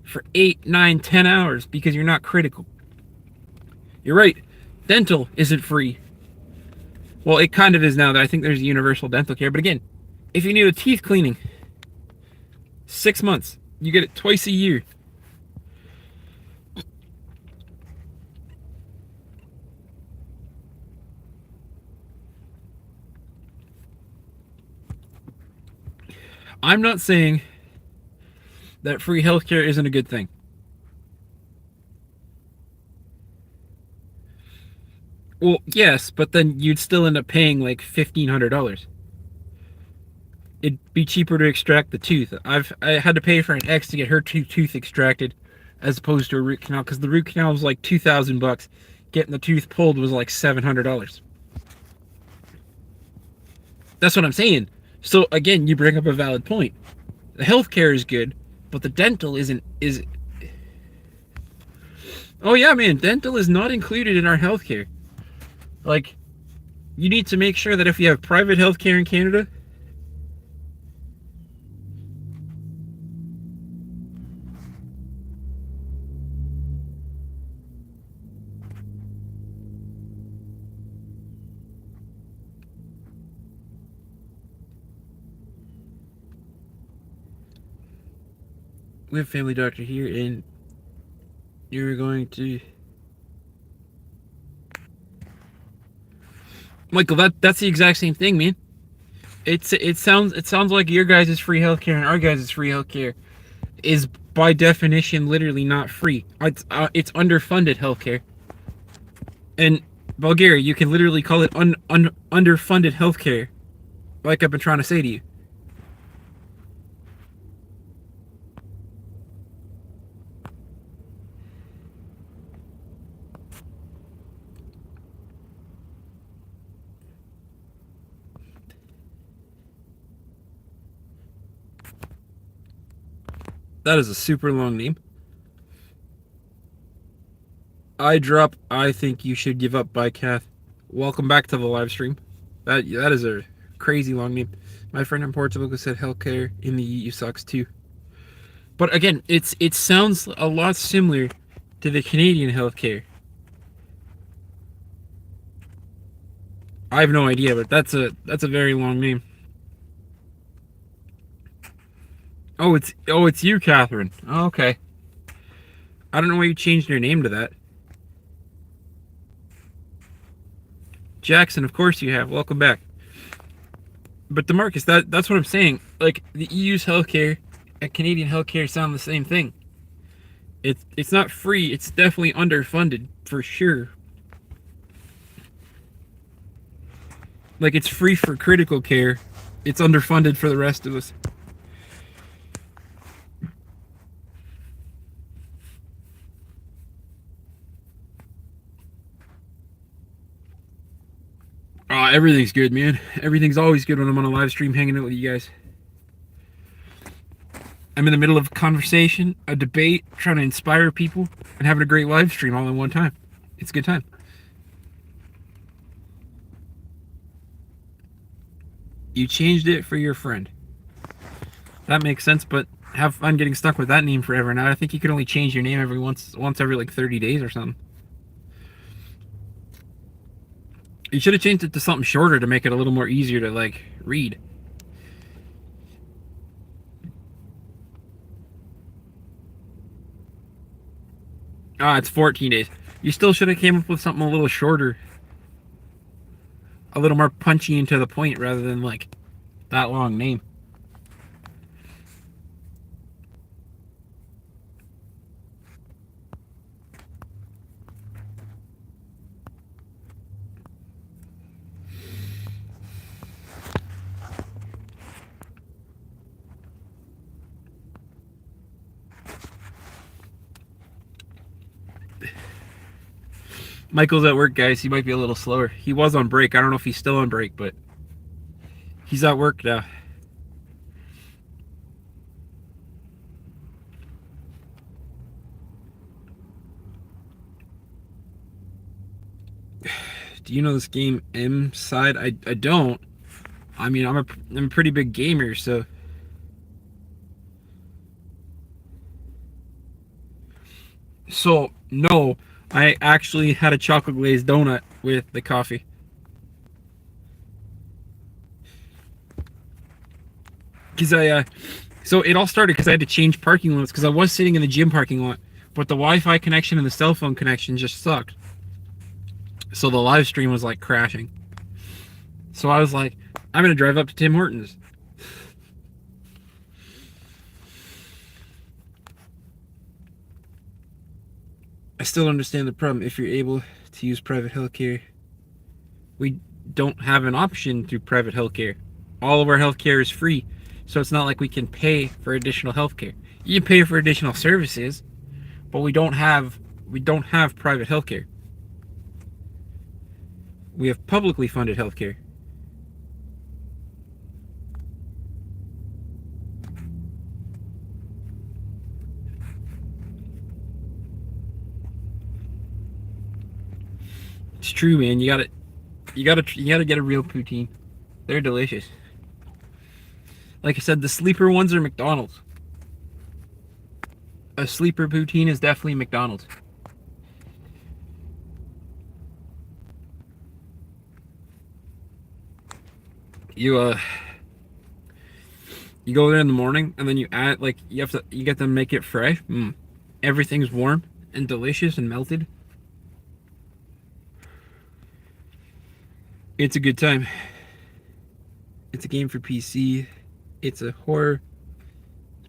for 8, 9, 10 hours because you're not critical. You're right. Dental isn't free. Well, it kind of is now that I think there's universal dental care. But again, if you need a teeth cleaning, 6 months. You get it twice a year. I'm not saying that free healthcare isn't a good thing. Well, yes, but then you'd still end up paying like $1,500. It'd be cheaper to extract the tooth. I had to pay for an ex to get her tooth extracted, as opposed to a root canal, because the root canal was like $2,000. Getting the tooth pulled was like $700. That's what I'm saying. So again, you bring up a valid point. The healthcare is good, but the dental isn't. Is Oh yeah, man, dental is not included in our healthcare. Like, you need to make sure that if you have private healthcare in Canada, we have a family doctor here, and you're going to Michael. That's the exact same thing, man. It sounds like your guys' free healthcare and our guys' free healthcare is by definition literally not free. It's underfunded healthcare. In Bulgaria, you can literally call it underfunded healthcare, like I've been trying to say to you. That is a super long name. I think you should give up by Kath. Welcome back to the live stream. That is a crazy long name. My friend in Portugal said healthcare in the EU sucks too. But again, it sounds a lot similar to the Canadian healthcare. I have no idea, but that's a very long name. It's you, Catherine. Oh, okay. I don't know why you changed your name to that. Jackson, of course you have. Welcome back. But DeMarcus, that's what I'm saying. Like, the EU's healthcare and Canadian healthcare sound the same thing. It's not free. It's definitely underfunded for sure. Like, it's free for critical care. It's underfunded for the rest of us. Everything's good, man. Everything's always good when I'm on a live stream hanging out with you guys. I'm in the middle of a conversation, a debate, trying to inspire people, and having a great live stream all in one time. It's a good time. You changed it for your friend. That makes sense, but have fun getting stuck with that name forever. Now I think you can only change your name every once every like 30 days or something. You should have changed it to something shorter to make it a little more easier to like read. It's 14 days. You still should have came up with something a little shorter. A little more punchy and to the point rather than like that long name. Michael's at work, guys. He might be a little slower. He was on break. I don't know if he's still on break, but he's at work now. Do you know this game M side? I don't. I mean, I'm a pretty big gamer, so. So, no, I actually had a chocolate glazed donut with the coffee. Because so it all started because I had to change parking lots because I was sitting in the gym parking lot, but the Wi-Fi connection and the cell phone connection just sucked. So the live stream was like crashing. So I was like, I'm going to drive up to Tim Hortons. I still understand the problem. If you're able to use private healthcare, we don't have an option through private healthcare. All of our healthcare is free, so it's not like we can pay for additional healthcare. You can pay for additional services, but we don't have private healthcare. We have publicly funded healthcare. It's true, man. You gotta get a real poutine. They're delicious. Like I said, the sleeper ones are McDonald's. A sleeper poutine is definitely McDonald's. You go there in the morning and then you add you get them make it fresh. Everything's warm and delicious and melted. It's a good time. It's a game for PC. It's a horror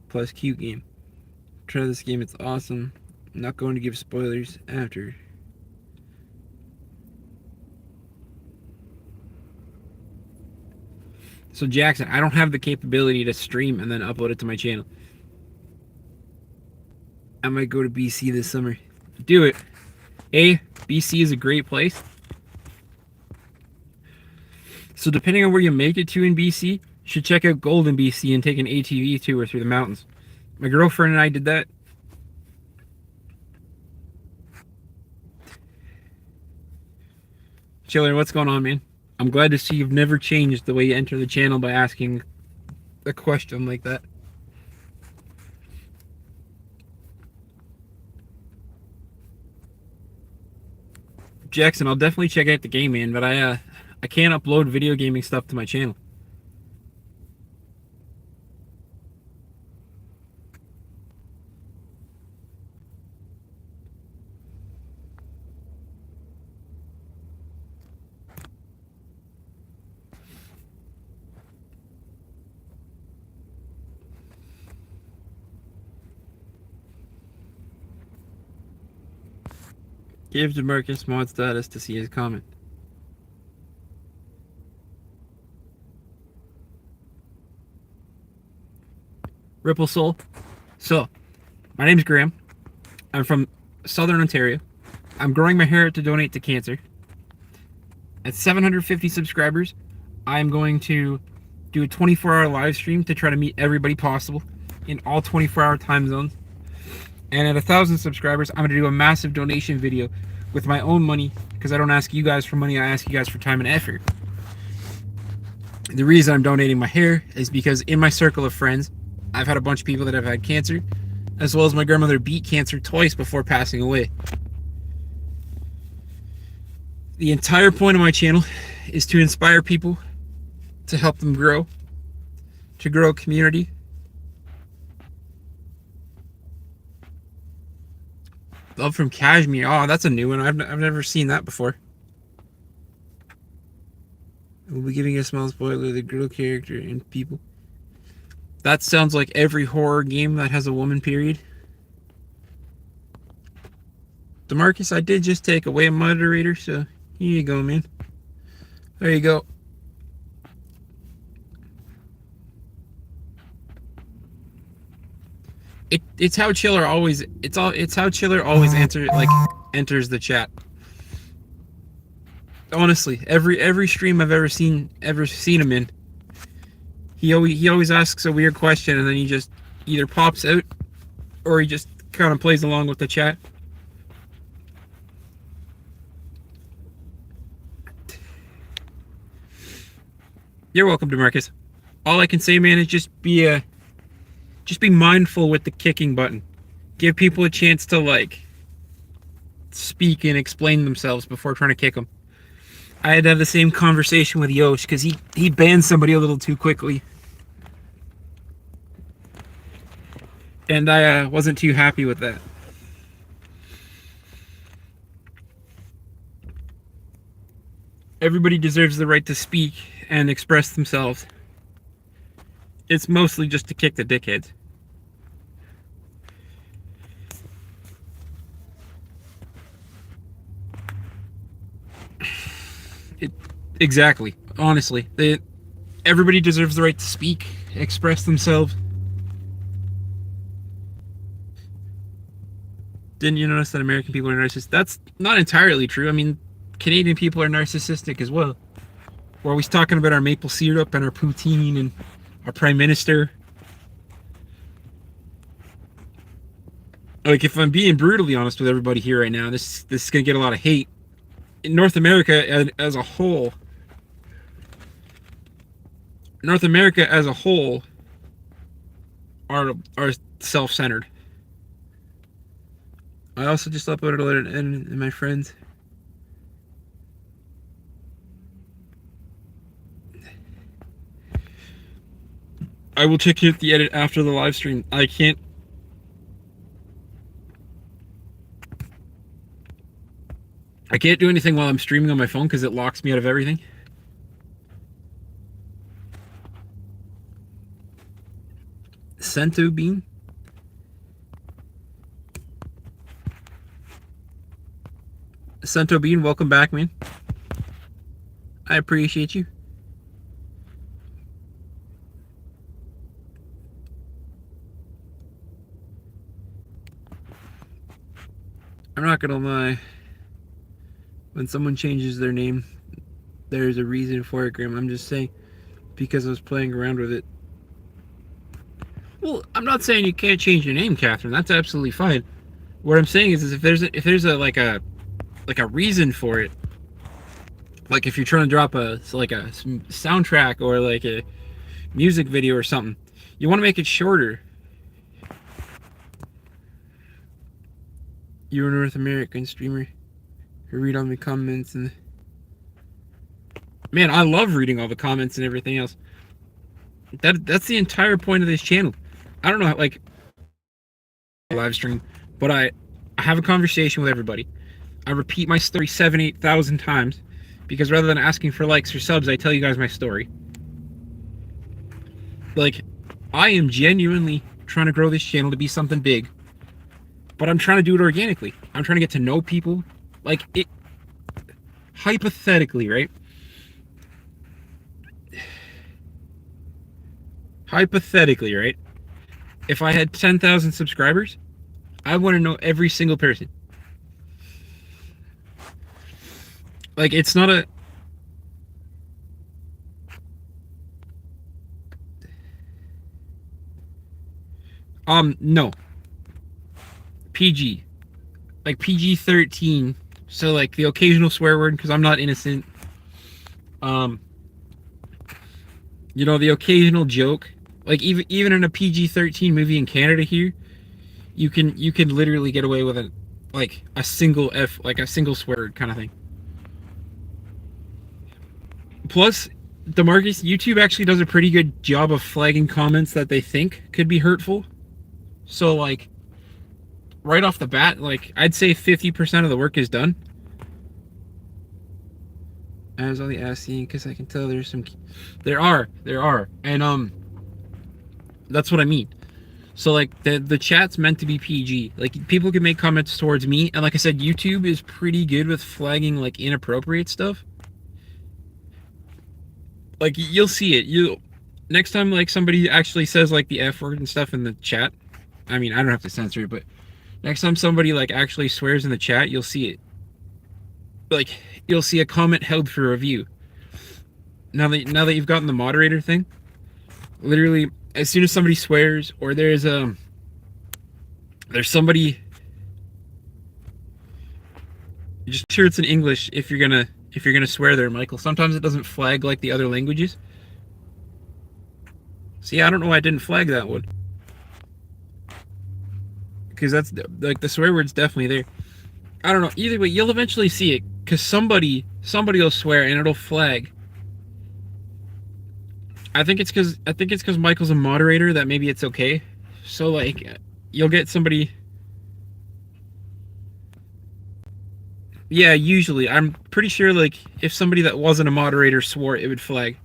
plus cute game. Try this game, it's awesome. I'm not going to give spoilers after. So Jackson, I don't have the capability to stream and then upload it to my channel. I might go to BC this summer. Do it. BC is a great place. So depending on where you make it to in BC, you should check out Golden BC and take an ATV tour through the mountains. My girlfriend and I did that. Chiller, what's going on, man? I'm glad to see you've never changed the way you enter the channel by asking a question like that. Jackson, I'll definitely check out the game, man, but I can't upload video gaming stuff to my channel. Give DeMarcus mod status to see his comment. Ripple Soul. So, my name's Graham. I'm from Southern Ontario. I'm growing my hair to donate to cancer. At 750 subscribers, I'm going to do a 24-hour live stream to try to meet everybody possible in all 24-hour time zones. And at 1,000 subscribers, I'm going to do a massive donation video with my own money, because I don't ask you guys for money, I ask you guys for time and effort. The reason I'm donating my hair is because in my circle of friends, I've had a bunch of people that have had cancer, as well as my grandmother beat cancer twice before passing away. The entire point of my channel is to inspire people, to help them grow, to grow a community. Love from Kashmir. Oh, that's a new one. I've never seen that before. We'll be giving a small spoiler of the girl character and people. That sounds like every horror game that has a woman, period. DeMarcus, I did just take away a moderator, so here you go, man. There you go. It's how Chiller always how Chiller always enters the chat. Honestly, every stream I've ever seen him in, he always asks a weird question and then he just either pops out or he just kind of plays along with the chat. You're welcome, DeMarcus. All I can say, man, is just be mindful with the kicking button. Give people a chance to like speak and explain themselves before trying to kick them. I had to have the same conversation with Yosh because he banned somebody a little too quickly. And I wasn't too happy with that. Everybody deserves the right to speak and express themselves. It's mostly just to kick the dickheads. Exactly. Honestly, everybody deserves the right to speak, express themselves. Didn't you notice that American people are narcissists? That's not entirely true. I mean, Canadian people are narcissistic as well. We're always talking about our maple syrup and our poutine and our prime minister. Like, if I'm being brutally honest with everybody here right now, this is gonna get a lot of hate. In North America as a whole, are self-centered. I also just uploaded a letter and my friends. I will check the edit after the live stream. I can't. I can't do anything while I'm streaming on my phone because it locks me out of everything. Cento Bean. Cento Bean, welcome back, man. I appreciate you. I'm not gonna lie. When someone changes their name, there's a reason for it, Graham. I'm just saying, because I was playing around with it. Well, I'm not saying you can't change your name, Catherine. That's absolutely fine. What I'm saying is if there's a reason for it, like if you're trying to drop a soundtrack or like a music video or something, you want to make it shorter. You're a North American streamer who read all the comments and man, I love reading all the comments and everything else. That's the entire point of this channel. I don't know, like live stream, but I have a conversation with everybody. I repeat my story 7,000-8,000 times because rather than asking for likes or subs, I tell you guys my story. Like, I am genuinely trying to grow this channel to be something big, but I'm trying to do it organically. I'm trying to get to know people. Like, it hypothetically, right? Hypothetically, right? If I had 10,000 subscribers, I want to know every single person. Like, it's not a... No. PG. Like PG-13. So like the occasional swear word, because I'm not innocent. Um, the occasional joke. Like even in a PG-13 movie in Canada here, you can literally get away with a single F, like a single swear word kind of thing. Plus, DeMarcus, YouTube actually does a pretty good job of flagging comments that they think could be hurtful. So like right off the bat, like I'd say 50% of the work is done. I was only asking because I can tell there's some. There are, and that's what I mean. So like the chat's meant to be PG. Like people can make comments towards me, and like I said, YouTube is pretty good with flagging like inappropriate stuff. Like you'll see it. You next time like somebody actually says like the F word and stuff in the chat. I mean, I don't have to censor it, but next time somebody like actually swears in the chat, you'll see it. Like you'll see a comment held for review. Now that you've gotten the moderator thing, literally as soon as somebody swears or there's somebody, just sure it's in English if you're gonna swear there, Michael. Sometimes it doesn't flag like the other languages. See, I don't know why I didn't flag that one. Because that's like the swear word's definitely there. I don't know. Either way, you'll eventually see it because somebody will swear and it'll flag. I think it's because Michael's a moderator that maybe it's okay. So like, you'll get somebody. Yeah, usually I'm pretty sure like if somebody that wasn't a moderator swore, it would flag.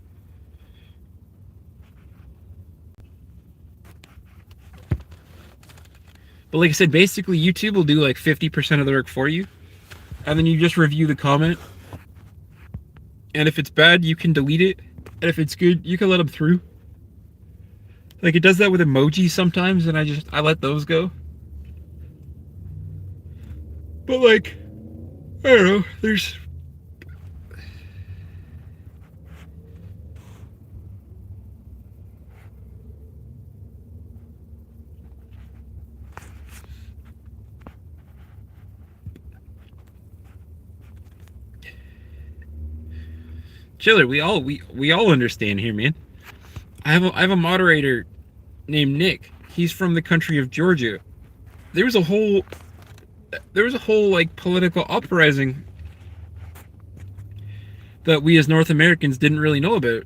But like I said, basically YouTube will do like 50% of the work for you. And then you just review the comment. And if it's bad, you can delete it. And if it's good, you can let them through. Like it does that with emojis sometimes, and I let those go. But like, I don't know, there's Chiller, we all understand here, man. I have a moderator named Nick. He's from the country of Georgia. There was a whole like political uprising that we as North Americans didn't really know about.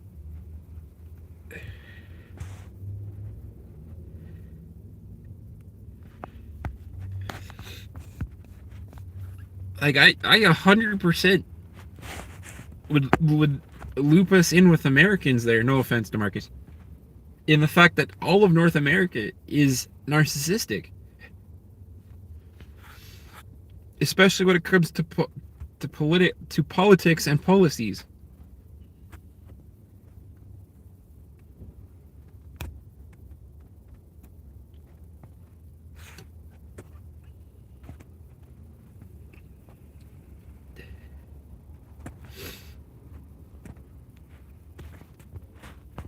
Like I 100% would loop us in with Americans there. No offense to Marcus. In the fact that all of North America is narcissistic, especially when it comes to politics and policies.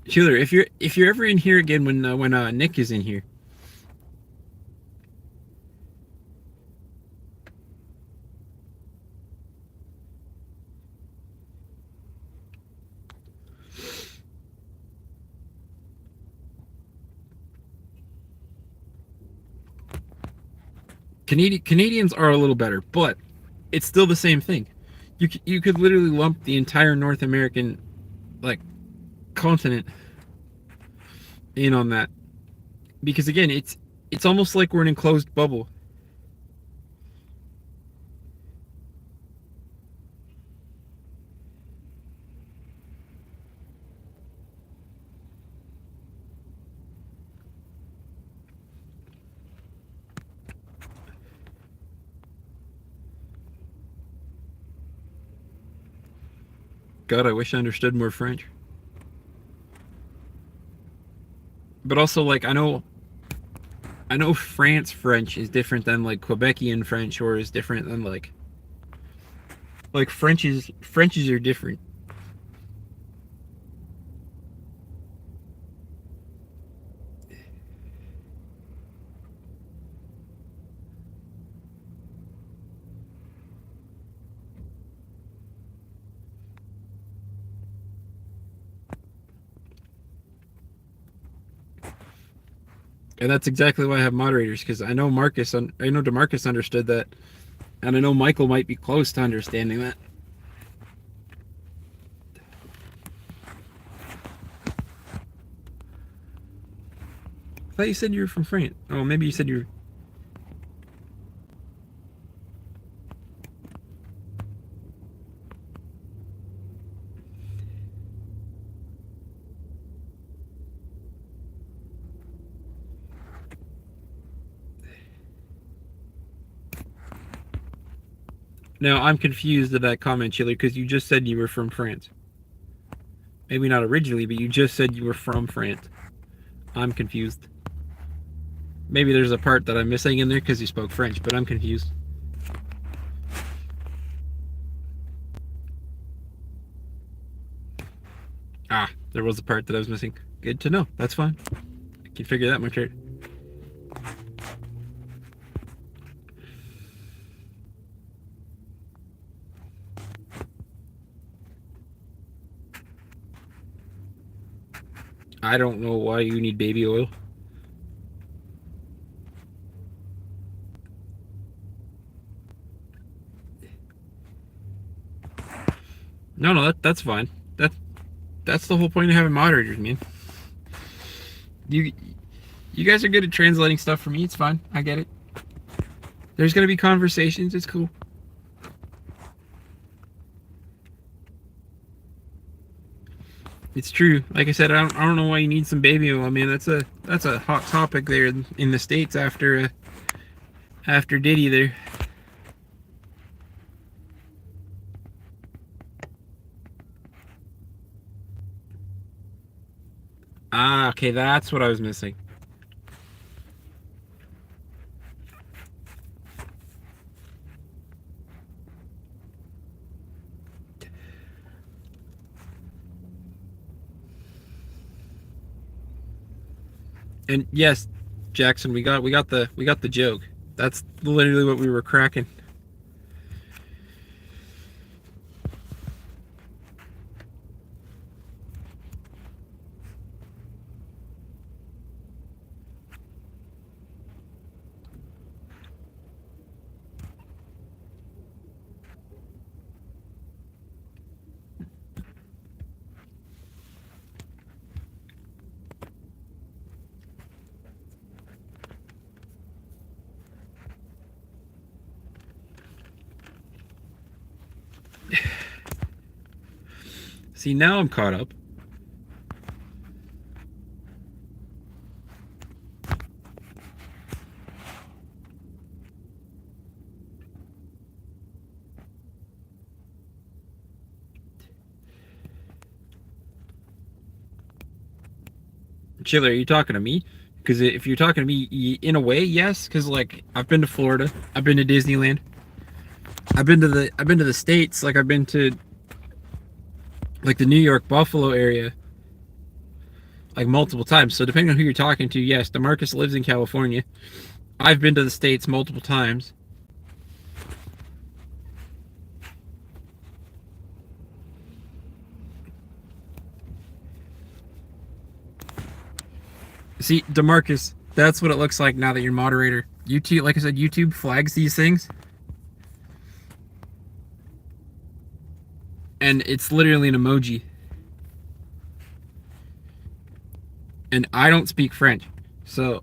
Chiller, if you're ever in here again when Nick is in here. Canadians are a little better, but it's still the same thing. You could literally lump the entire North American like continent in on that, because again, it's almost like we're in an enclosed bubble. God, I wish I understood more French. But also, like, I know France French is different than like Quebecian French, or is different than like Frenches are different. And that's exactly why I have moderators, because I know I know DeMarcus understood that, and I know Michael might be close to understanding that. I thought you said you were from France. Oh, maybe you said you were. Now, I'm confused at that comment, Chiller, because you just said you were from France. Maybe not originally, but you just said you were from France. I'm confused. Maybe there's a part that I'm missing in there because you spoke French, but I'm confused. Ah, there was a part that I was missing. Good to know. That's fine. I can figure that much out. I don't know why you need baby oil. No, that's fine. That's the whole point of having moderators, man. You you guys are good at translating stuff for me. It's fine. I get it. There's gonna be conversations. It's cool. It's true. Like I said, I don't know why you need some baby oil. I mean, that's a hot topic there in the States after Diddy there. Ah, okay, that's what I was missing. And yes, Jackson, we got the joke. That's literally what we were cracking. See, now I'm caught up. Chiller, are you talking to me? Because if you're talking to me, in a way, yes. Because like I've been to Florida, I've been to Disneyland, I've been to the States. Like I've been to like the New York Buffalo area, like multiple times. So depending on who you're talking to, yes, DeMarcus lives in California. I've been to the States multiple times. See, DeMarcus, that's what it looks like now that you're moderator. YouTube, like I said, YouTube flags these things. And it's literally an emoji. And I don't speak French. So,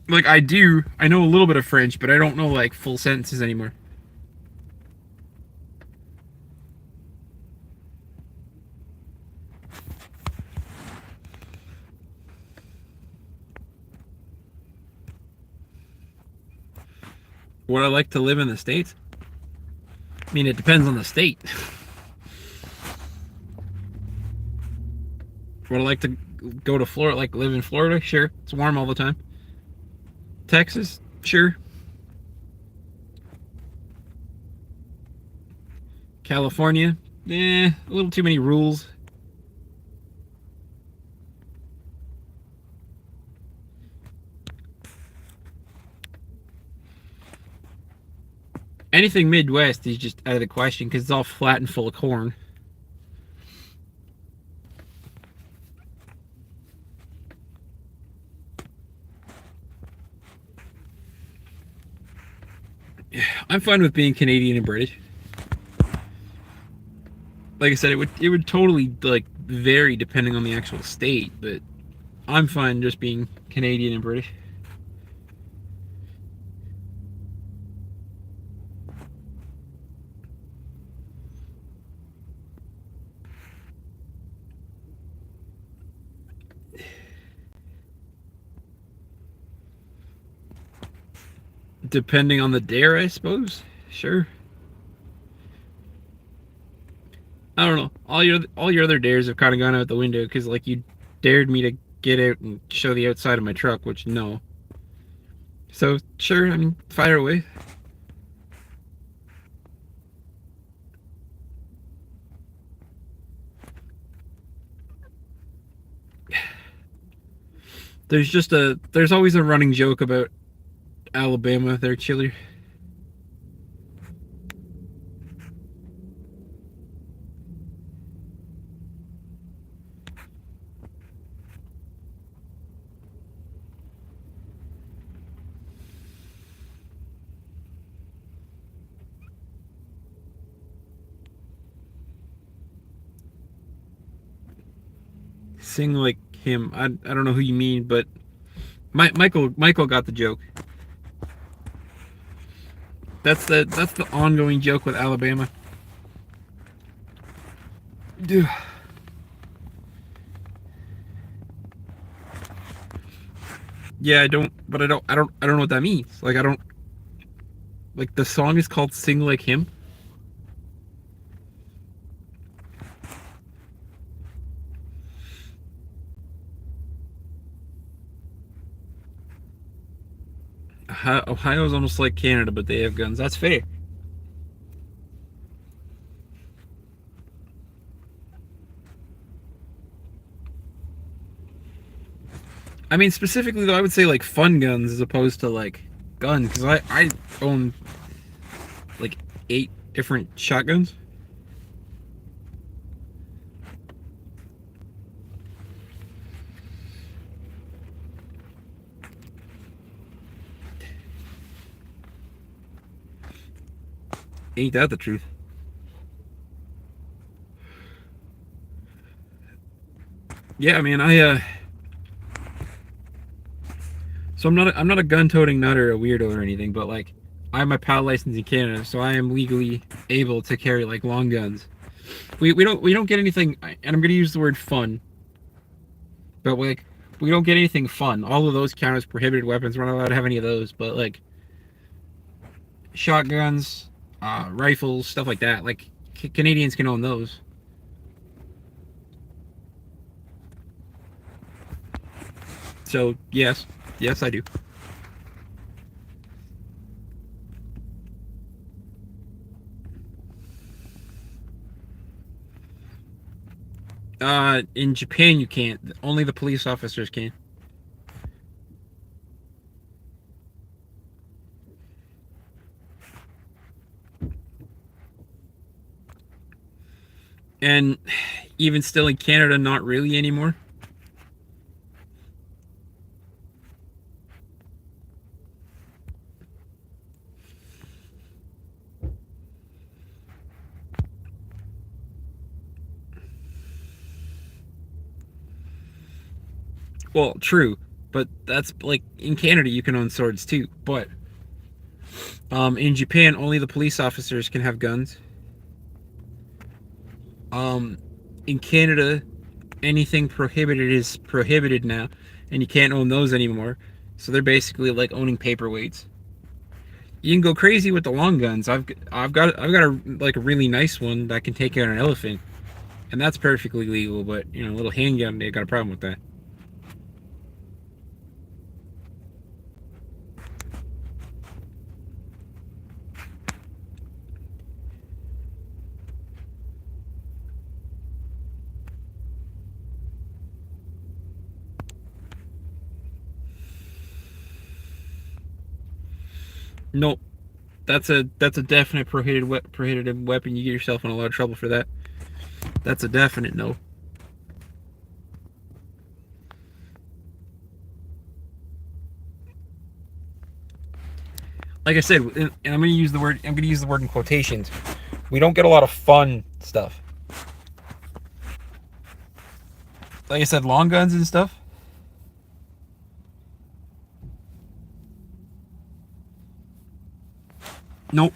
like, I know a little bit of French, but I don't know, like, full sentences anymore. Would I like to live in the States? I mean, it depends on the state. Would I like to go to Florida, like live in Florida? Sure. It's warm all the time. Texas? Sure. California? A little too many rules. Anything Midwest is just out of the question because it's all flat and full of corn. I'm fine with being Canadian and British. Like I said, it would totally like vary depending on the actual state, but I'm fine just being Canadian and British. Depending on the dare, I suppose. Sure. I don't know. All your other dares have kind of gone out the window because like you dared me to get out and show the outside of my truck, which no. So sure, I mean, fire away. There's always a running joke about Alabama. They're chilly. Sing like him. I don't know who you mean, but Michael got the joke. That's the ongoing joke with Alabama. Dude. Yeah, I don't know what that means. Like I don't like the song is called Sing Like Him. Ohio's almost like Canada, but they have guns. That's fair. I mean, specifically though, I would say like fun guns as opposed to like guns, because I own like 8 different shotguns. Ain't that the truth? Yeah, I mean, so I'm not a gun-toting nut or a weirdo or anything, but like I have my PAL license in Canada, so I am legally able to carry like long guns. We don't get anything, and I'm gonna use the word fun, but like we don't get anything fun. All of those count as prohibited weapons. We're not allowed to have any of those, but like shotguns, rifles, stuff like that. Like Canadians can own those. So yes, I do. In Japan you can't. Only the police officers can. And even still in Canada, not really anymore. Well, true, but that's like in Canada you can own swords too. But in Japan, only the police officers can have guns. Um, in Canada, anything prohibited is prohibited now, and you can't own those anymore. So they're basically like owning paperweights. You can go crazy with the long guns. I've got a like a really nice one that can take out an elephant, and that's perfectly legal. But you know, a little handgun, they got a problem with that. Nope, that's a definite prohibited weapon. You get yourself in a lot of trouble for that. That's a definite no. like I said, and I'm gonna use the word in quotations. We don't get a lot of fun stuff. Like I said, long guns and stuff. Nope.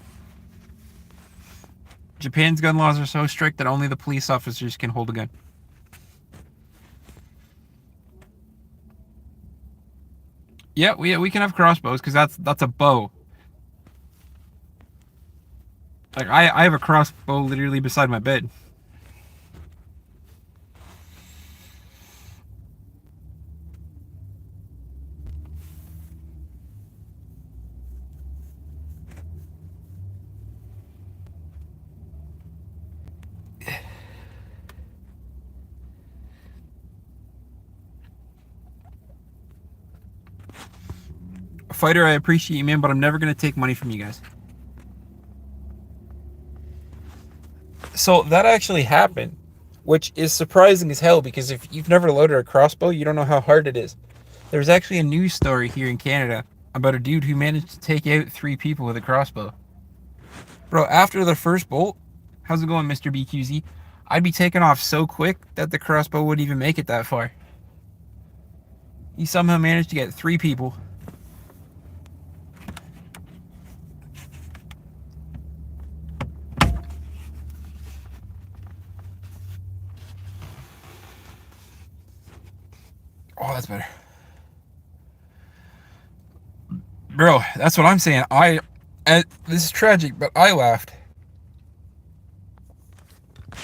Japan's gun laws are so strict that only the police officers can hold a gun. Yeah, we can have crossbows because that's a bow. Like I have a crossbow literally beside my bed. Fighter, I appreciate you, man, but I'm never gonna take money from you guys. So that actually happened, which is surprising as hell because if you've never loaded a crossbow, you don't know how hard it is. There's actually a news story here in Canada about a dude who managed to take out 3 people with a crossbow. Bro, after the first bolt, how's it going, Mr. BQZ? I'd be taken off so quick that the crossbow wouldn't even make it that far. He somehow managed to get 3 people. Oh, that's better. Bro, that's what I'm saying. This is tragic, but I laughed.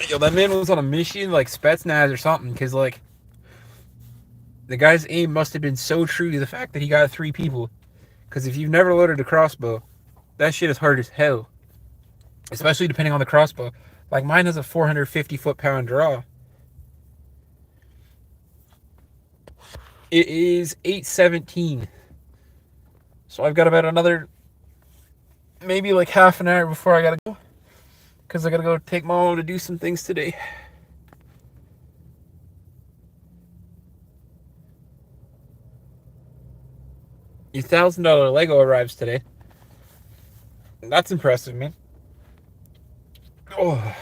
Yo, that man was on a mission like Spetsnaz or something, because like the guy's aim must have been so true to the fact that he got 3 people. Because if you've never loaded a crossbow, that shit is hard as hell. Especially depending on the crossbow. Like mine has a 450 foot-pound draw. It is 8:17. So I've got about another maybe like half an hour before I gotta go. Because I gotta go take my mom to do some things today. Your $1,000 Lego arrives today. That's impressive, man. Oh.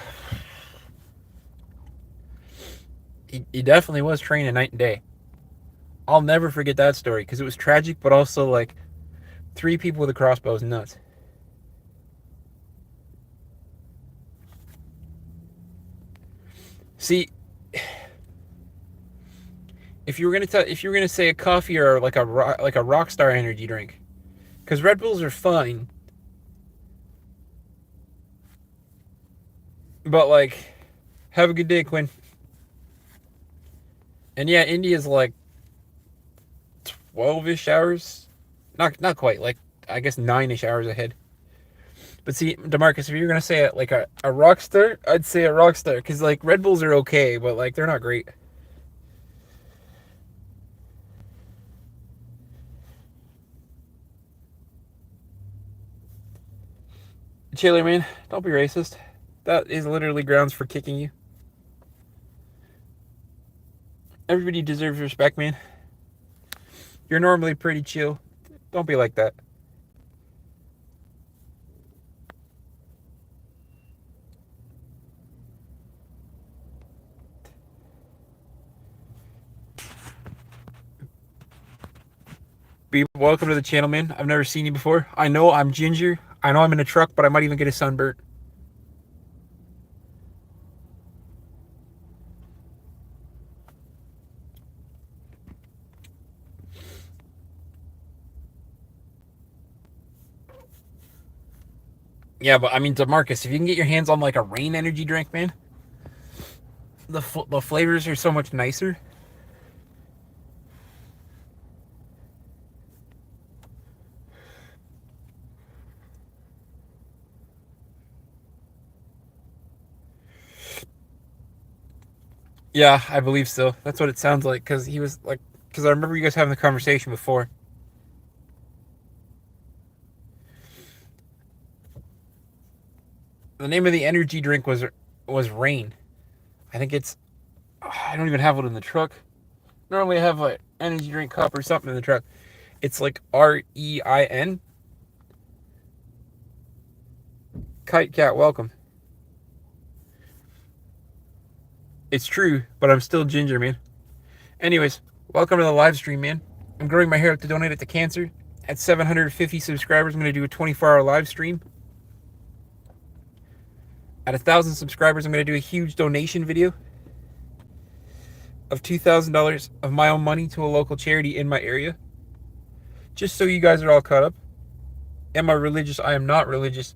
He definitely was training night and day. I'll never forget that story because it was tragic, but also like 3 people with a crossbow is nuts. See, if you were gonna say a coffee or like a Rockstar energy drink, because Red Bulls are fine, but like, have a good day, Quinn. And yeah, India's like 12-ish hours, not quite, like I guess 9-ish hours ahead. But see, DeMarcus, if you're gonna say it like a Rockstar, I'd say a Rockstar because like Red Bulls are okay, but like they're not great. Taylor, man, don't be racist. That is literally grounds for kicking you. Everybody deserves respect, man. You're normally pretty chill. Don't be like that. Be welcome to the channel, man. I've never seen you before. I know I'm ginger. I know I'm in a truck, but I might even get a sunburnt. Yeah, but I mean, DeMarcus, if you can get your hands on like a Rain energy drink, man, the flavors are so much nicer. Yeah, I believe so. That's what it sounds like, because he was like, because I remember you guys having the conversation before. The name of the energy drink was Rain. I think it's, I don't even have it in the truck. Normally I have an energy drink cup or something in the truck. It's like REIN. Kite Cat, welcome. It's true, but I'm still ginger, man. Anyways, welcome to the live stream, man. I'm growing my hair up to donate it to cancer. At 750 subscribers, I'm going to do a 24-hour live stream. At 1,000 subscribers, I'm going to do a huge donation video of $2,000 of my own money to a local charity in my area. Just so you guys are all caught up. Am I religious? I am not religious.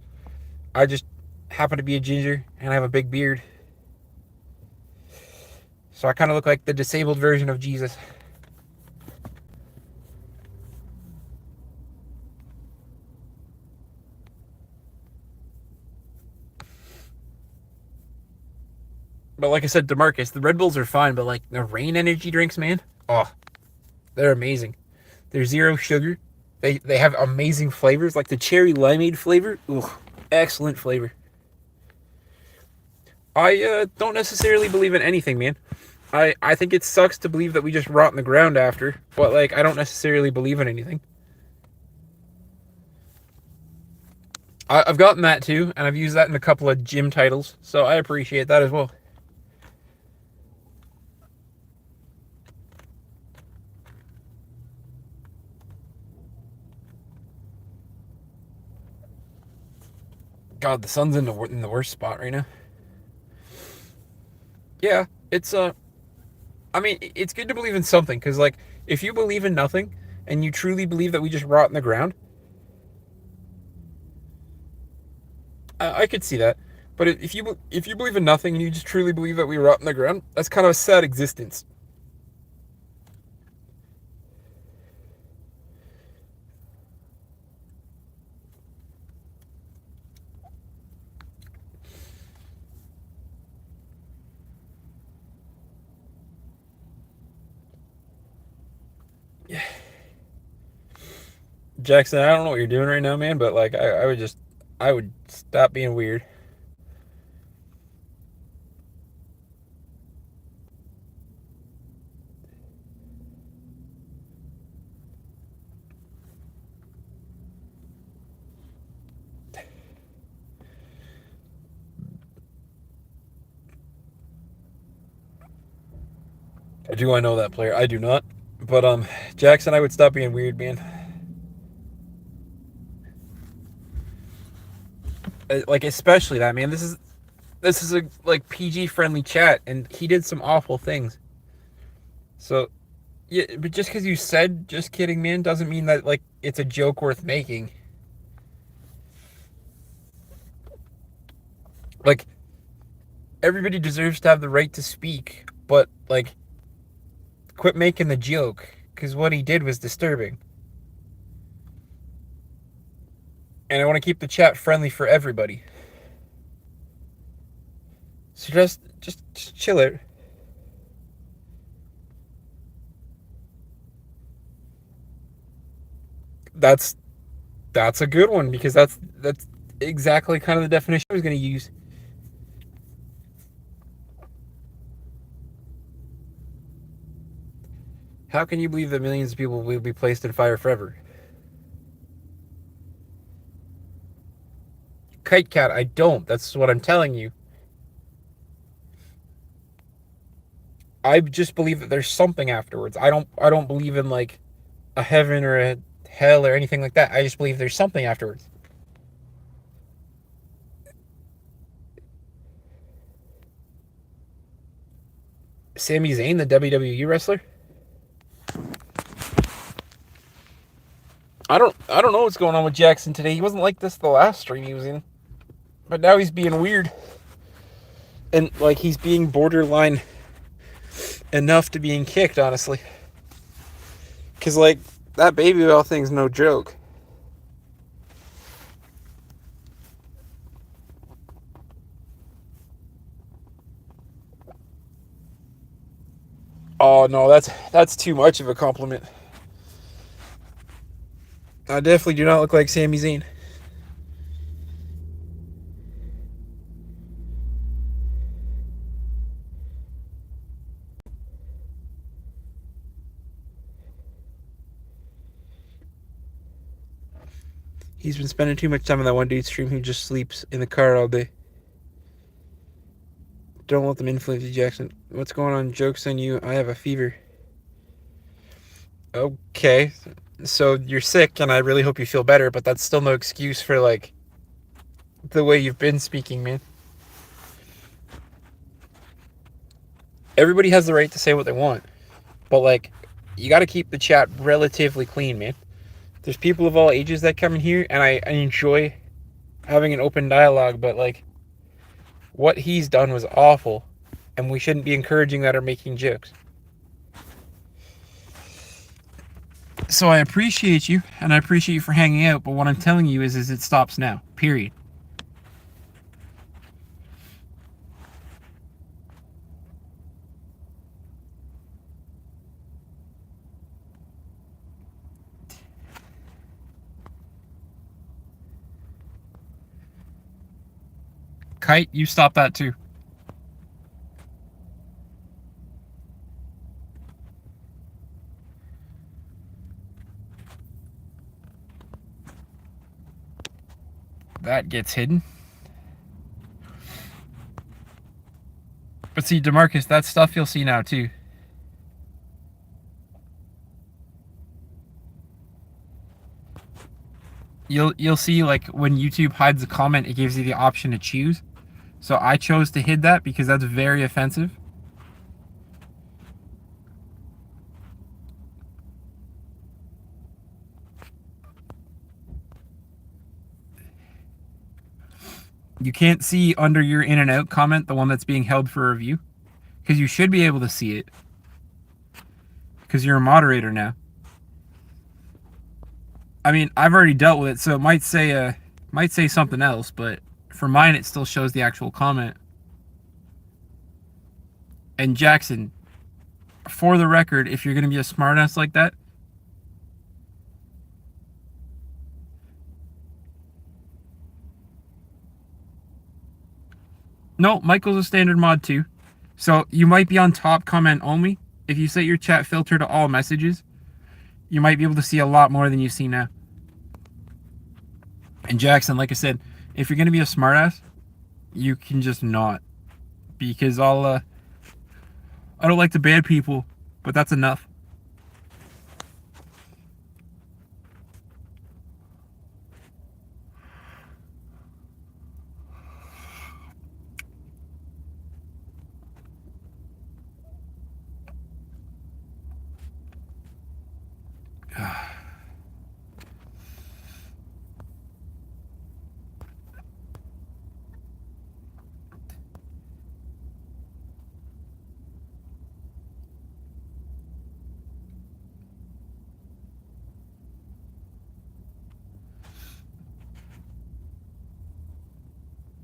I just happen to be a ginger and I have a big beard. So I kind of look like the disabled version of Jesus. But like I said to Marcus, the Red Bulls are fine, but like the Reign energy drinks, man, oh, they're amazing. They're zero sugar. They have amazing flavors, like the cherry limeade flavor. Ooh, excellent flavor. I don't necessarily believe in anything, man. I think it sucks to believe that we just rot in the ground after, but like I don't necessarily believe in anything. I've gotten that too, and I've used that in a couple of gym titles, so I appreciate that as well. God, the sun's in the worst spot right now. Yeah, it's I mean, it's good to believe in something, because like if you believe in nothing and you truly believe that we just rot in the ground, I could see that. But if you believe in nothing and you just truly believe that we rot in the ground, that's kind of a sad existence. Yeah. Jackson, I don't know what you're doing right now, man, but like I would stop being weird. Do I know that player? I do not. But Jackson, I would stop being weird, man. Like especially that, man. This is a like PG friendly chat, and he did some awful things. So yeah, but just because you said "just kidding, man" doesn't mean that like it's a joke worth making. Like everybody deserves to have the right to speak, but like quit making the joke, because what he did was disturbing. And I want to keep the chat friendly for everybody. So just chill it. That's a good one, because that's exactly kind of the definition I was going to use. How can you believe that millions of people will be placed in fire forever? Kite Cat, I don't. That's what I'm telling you. I just believe that there's something afterwards. I don't believe in like a heaven or a hell or anything like that. I just believe there's something afterwards. Sami Zayn, the WWE wrestler? I don't know what's going on with Jackson today. He wasn't like this the last stream he was in. But now he's being weird. And like he's being borderline enough to being kicked, honestly. Cause like that baby oil thing's no joke. Oh no, that's too much of a compliment. I definitely do not look like Sami Zayn. He's been spending too much time on that one dude's stream who just sleeps in the car all day. Don't let them influence you, Jackson. What's going on? Joke's on you. I have a fever. Okay. So you're sick, and I really hope you feel better, but that's still no excuse for, like, the way you've been speaking, man. Everybody has the right to say what they want, but, like, you got to keep the chat relatively clean, man. There's people of all ages that come in here, and I enjoy having an open dialogue, but, like, what he's done was awful, and we shouldn't be encouraging that or making jokes. So I appreciate you, and I appreciate you for hanging out, but what I'm telling you is it stops now. Period. Kite, you stop that too. That gets hidden. But see, DeMarcus, that stuff you'll see now too. You'll see, like, when YouTube hides a comment, it gives you the option to choose. So I chose to hide that because that's very offensive. You can't see under your in and out comment the one that's being held for review, because you should be able to see it because you're a moderator now. I mean, I've already dealt with it, so it might say something else, but for mine it still shows the actual comment. And Jackson, for the record, if you're going to be a smartass like that, no, Michael's a standard mod too. So you might be on top comment only. If you set your chat filter to all messages, you might be able to see a lot more than you see now. And Jackson, like I said, if you're going to be a smartass, you can just not. Because I don't like to ban people, but that's enough.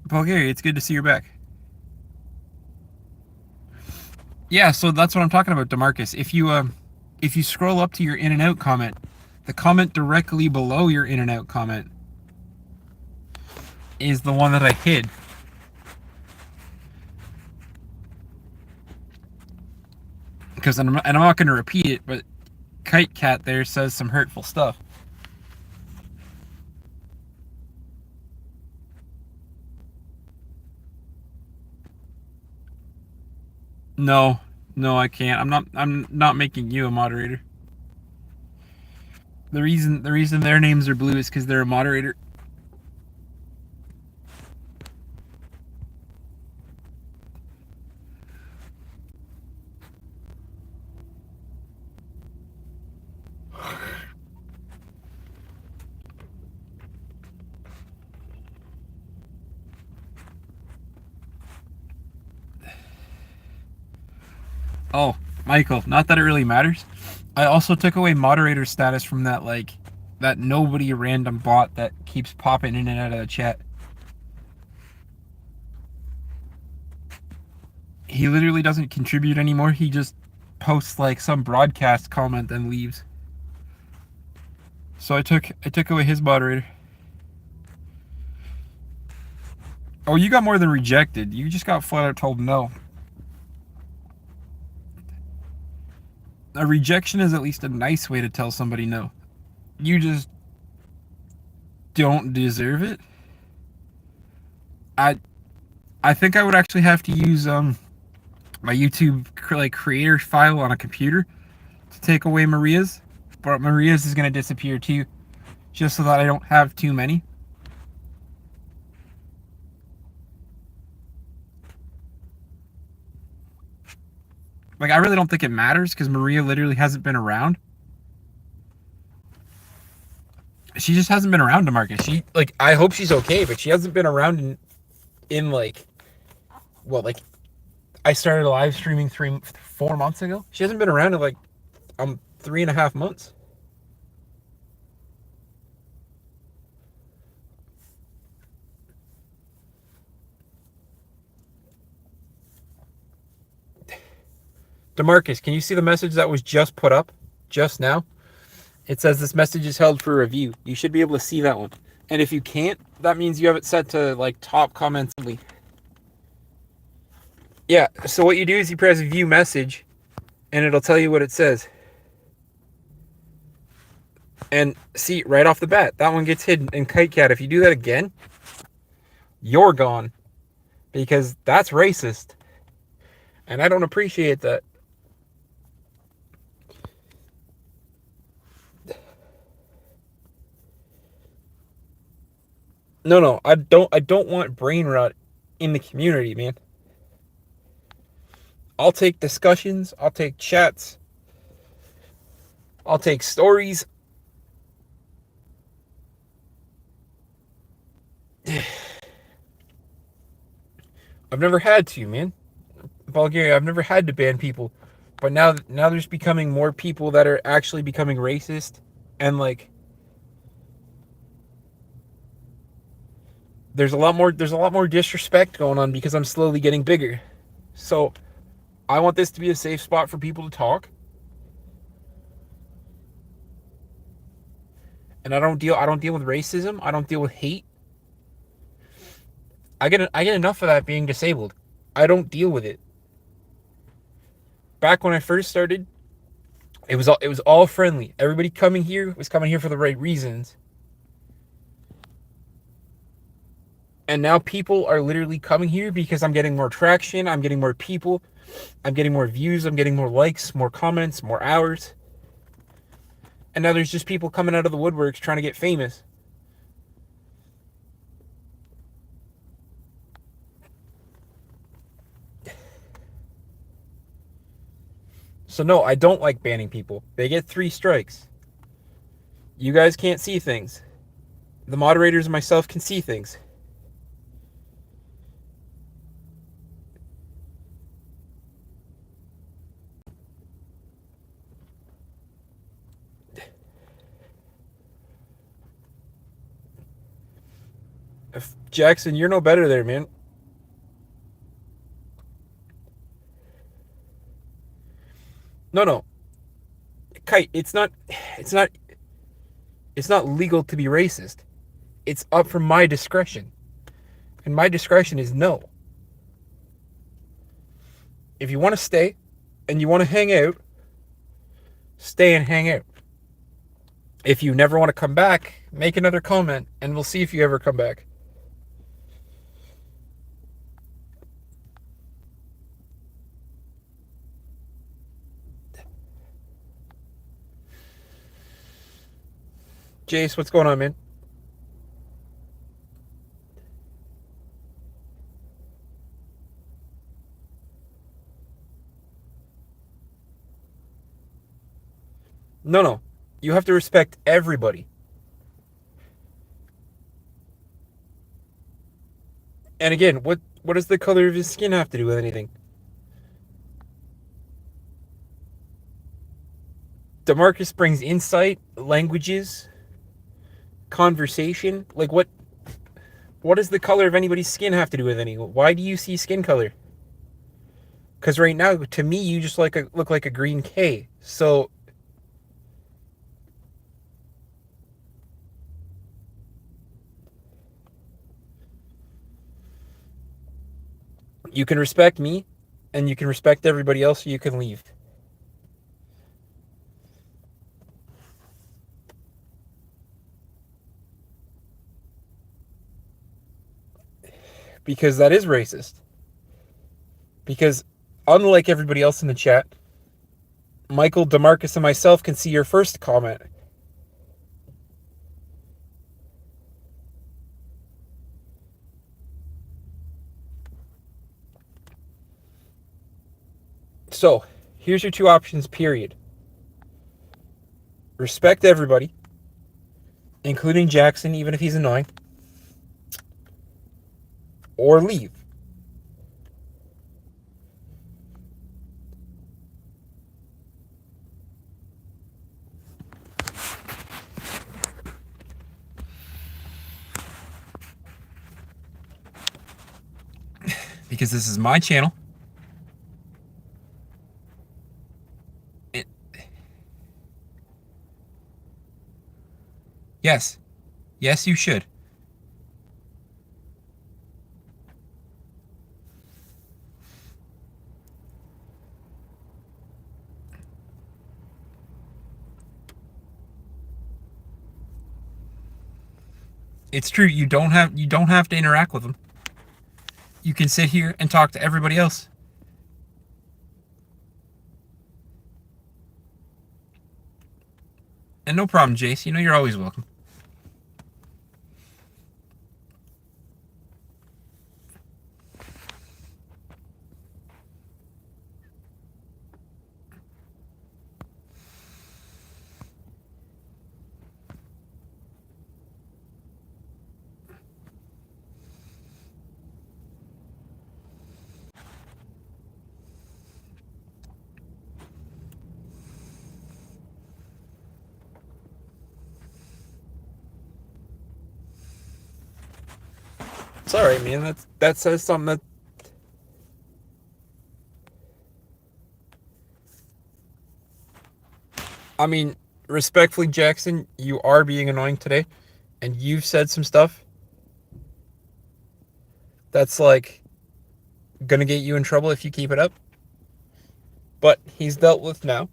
Bulgaria, it's good to see you're back. Yeah, so that's what I'm talking about, DeMarcus. If you scroll up to your in and out comment, the comment directly below your in and out comment is the one that I hid. Because I'm not going to repeat it, but Kite Cat there says some hurtful stuff. No, I can't. I'm not making you a moderator. The reason their names are blue is because they're a moderator. Oh, Michael, not that it really matters. I also took away moderator status from that nobody random bot that keeps popping in and out of the chat. He literally doesn't contribute anymore. He just posts like some broadcast comment and leaves. So I took away his moderator. Oh, you got more than rejected. You just got flat out told no. A rejection is at least a nice way to tell somebody no. You just don't deserve it. I I think I would actually have to use my YouTube like creator file on a computer to take away Maria's, but Maria's is gonna disappear too, just so that I don't have too many. Like, I really don't think it matters because Maria literally hasn't been around. She just hasn't been around, DeMarcus. She, like, I hope she's okay, but she hasn't been around in like, what, like, I started live streaming 4 months ago. She hasn't been around in like 3.5 months. DeMarcus, can you see the message that was just put up just now? It says this message is held for review. You should be able to see that one. And if you can't, that means you have it set to like top comments only. Yeah, so what you do is you press view message and it'll tell you what it says. And see, right off the bat, that one gets hidden. And Kite Cat, if you do that again, you're gone. Because that's racist. And I don't appreciate that. No, I don't want brain rot in the community, man. I'll take discussions, I'll take chats, I'll take stories. I've never had to, man. Bulgaria, I've never had to ban people. But now there's becoming more people that are actually becoming racist and like there's a lot more disrespect going on because I'm slowly getting bigger. So I want this to be a safe spot for people to talk. And I don't deal with racism. I don't deal with hate. I get enough of that being disabled. I don't deal with it. Back when I first started, it was all friendly. Everybody coming here was coming here for the right reasons. And now people are literally coming here because I'm getting more traction, I'm getting more people, I'm getting more views, I'm getting more likes, more comments, more hours. And now there's just people coming out of the woodworks trying to get famous. So no, I don't like banning people. They get 3 strikes. You guys can't see things. The moderators and myself can see things. Jackson, you're no better there, man. No. Kite, it's not legal to be racist. It's up for my discretion. And my discretion is no. If you want to stay and you want to hang out, stay and hang out. If you never want to come back, make another comment and we'll see if you ever come back. Jace, what's going on, man? No. You have to respect everybody. And again, what does the color of his skin have to do with anything? DeMarcus brings insight, languages, conversation. Like what does the color of anybody's skin have to do with anything? Why do you see skin color? Because right now, to me, you just look like a green K. So you can respect me, and you can respect everybody else, or you can leave. because that is racist. Because unlike everybody else in the chat, Michael, DeMarcus, and myself can see your first comment. So, here's your two options, period. Respect everybody, including Jackson, even if he's annoying, or leave. Because this is my channel. Yes. Yes, you should. It's true. You don't have to interact with them. You can sit here and talk to everybody else. And no problem, Jace. You know you're always welcome. It's all right, man. That says something that. I mean, respectfully, Jackson, you are being annoying today, and you've said some stuff that's like gonna get you in trouble if you keep it up. But he's dealt with now.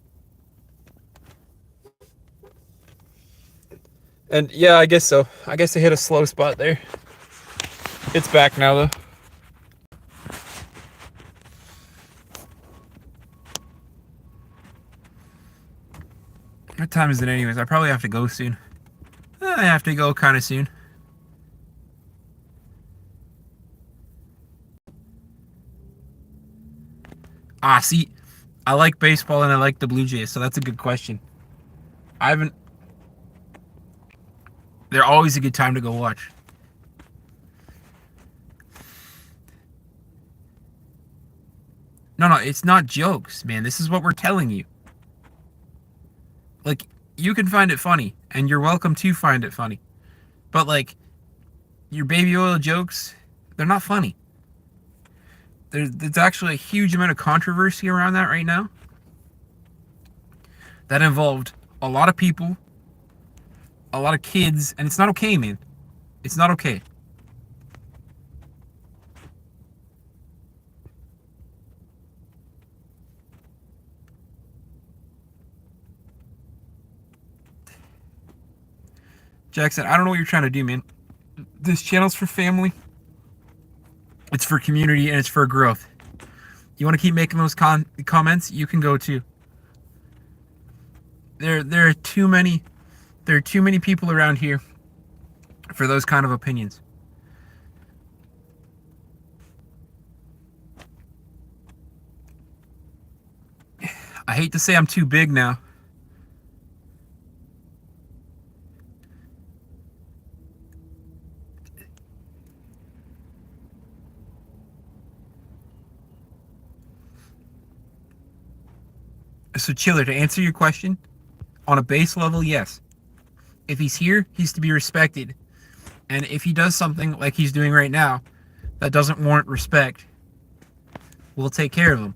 And yeah, I guess so. I guess I hit a slow spot there. It's back now, though. What time is it anyways? I probably have to go soon. I have to go kind of soon. See, I like baseball and I like the Blue Jays, so that's a good question. They're always a good time to go watch. No, it's not jokes, man. This is what we're telling you. Like, you can find it funny, and you're welcome to find it funny. But, like, your baby oil jokes, they're not funny. There's actually a huge amount of controversy around that right now. That involved a lot of people, a lot of kids, and it's not okay, man. It's not okay. Jackson, I don't know what you're trying to do, man. This channel's for family. It's for community, and it's for growth. You want to keep making those comments? You can go too. There are too many people around here for those kind of opinions. I hate to say I'm too big now. So, Chiller, to answer your question, on a base level, yes. If he's here, he's to be respected. And if he does something like he's doing right now that doesn't warrant respect, we'll take care of him.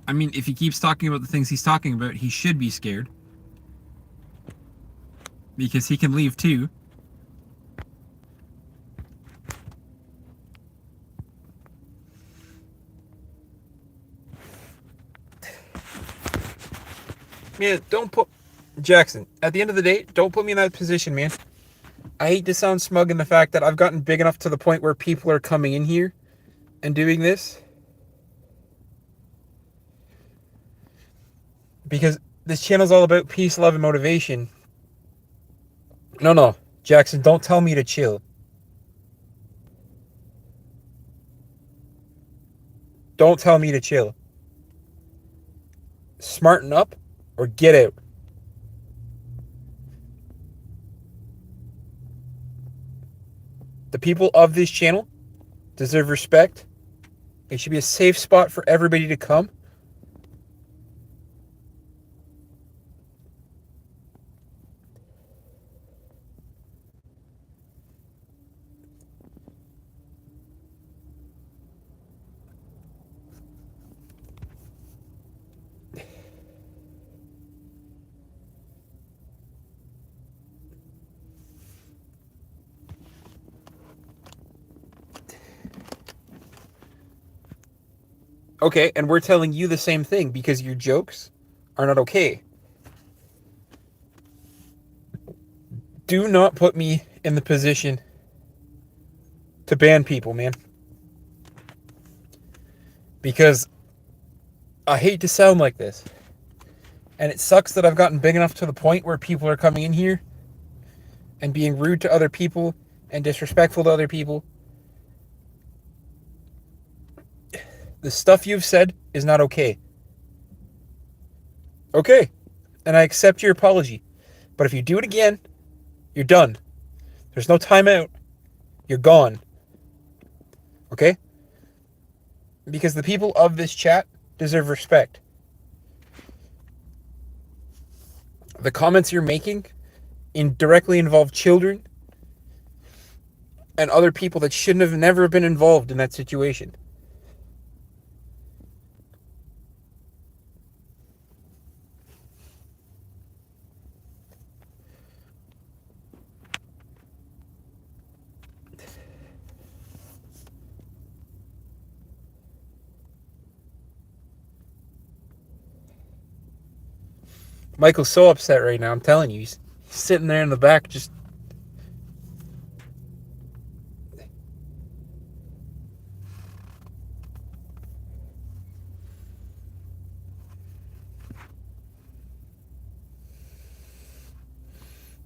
I mean, if he keeps talking about the things he's talking about, he should be scared. Because he can leave too. Man, don't put... Jackson, at the end of the day, don't put me in that position, man. I hate to sound smug in the fact that I've gotten big enough to the point where people are coming in here and doing this. Because this channel's all about peace, love, and motivation. No, Jackson, don't tell me to chill. Don't tell me to chill. Smarten up or get out. The people of this channel deserve respect. It should be a safe spot for everybody to come. Okay, and we're telling you the same thing because your jokes are not okay. Do not put me in the position to ban people, man. Because I hate to sound like this. And it sucks that I've gotten big enough to the point where people are coming in here and being rude to other people and disrespectful to other people. The stuff you've said is not okay. Okay, and I accept your apology. But if you do it again, you're done. There's no timeout. You're gone. Okay? Because the people of this chat deserve respect. The comments you're making directly involve children and other people that shouldn't have never been involved in that situation. Michael's so upset right now, I'm telling you. He's sitting there in the back just...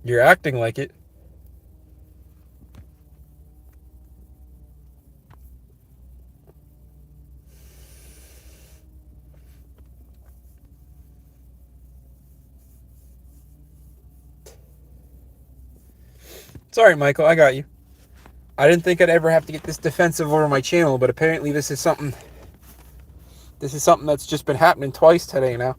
You're acting like it. Sorry, Michael, I got you. I didn't think I'd ever have to get this defensive over my channel, but apparently this is something that's just been happening twice today now.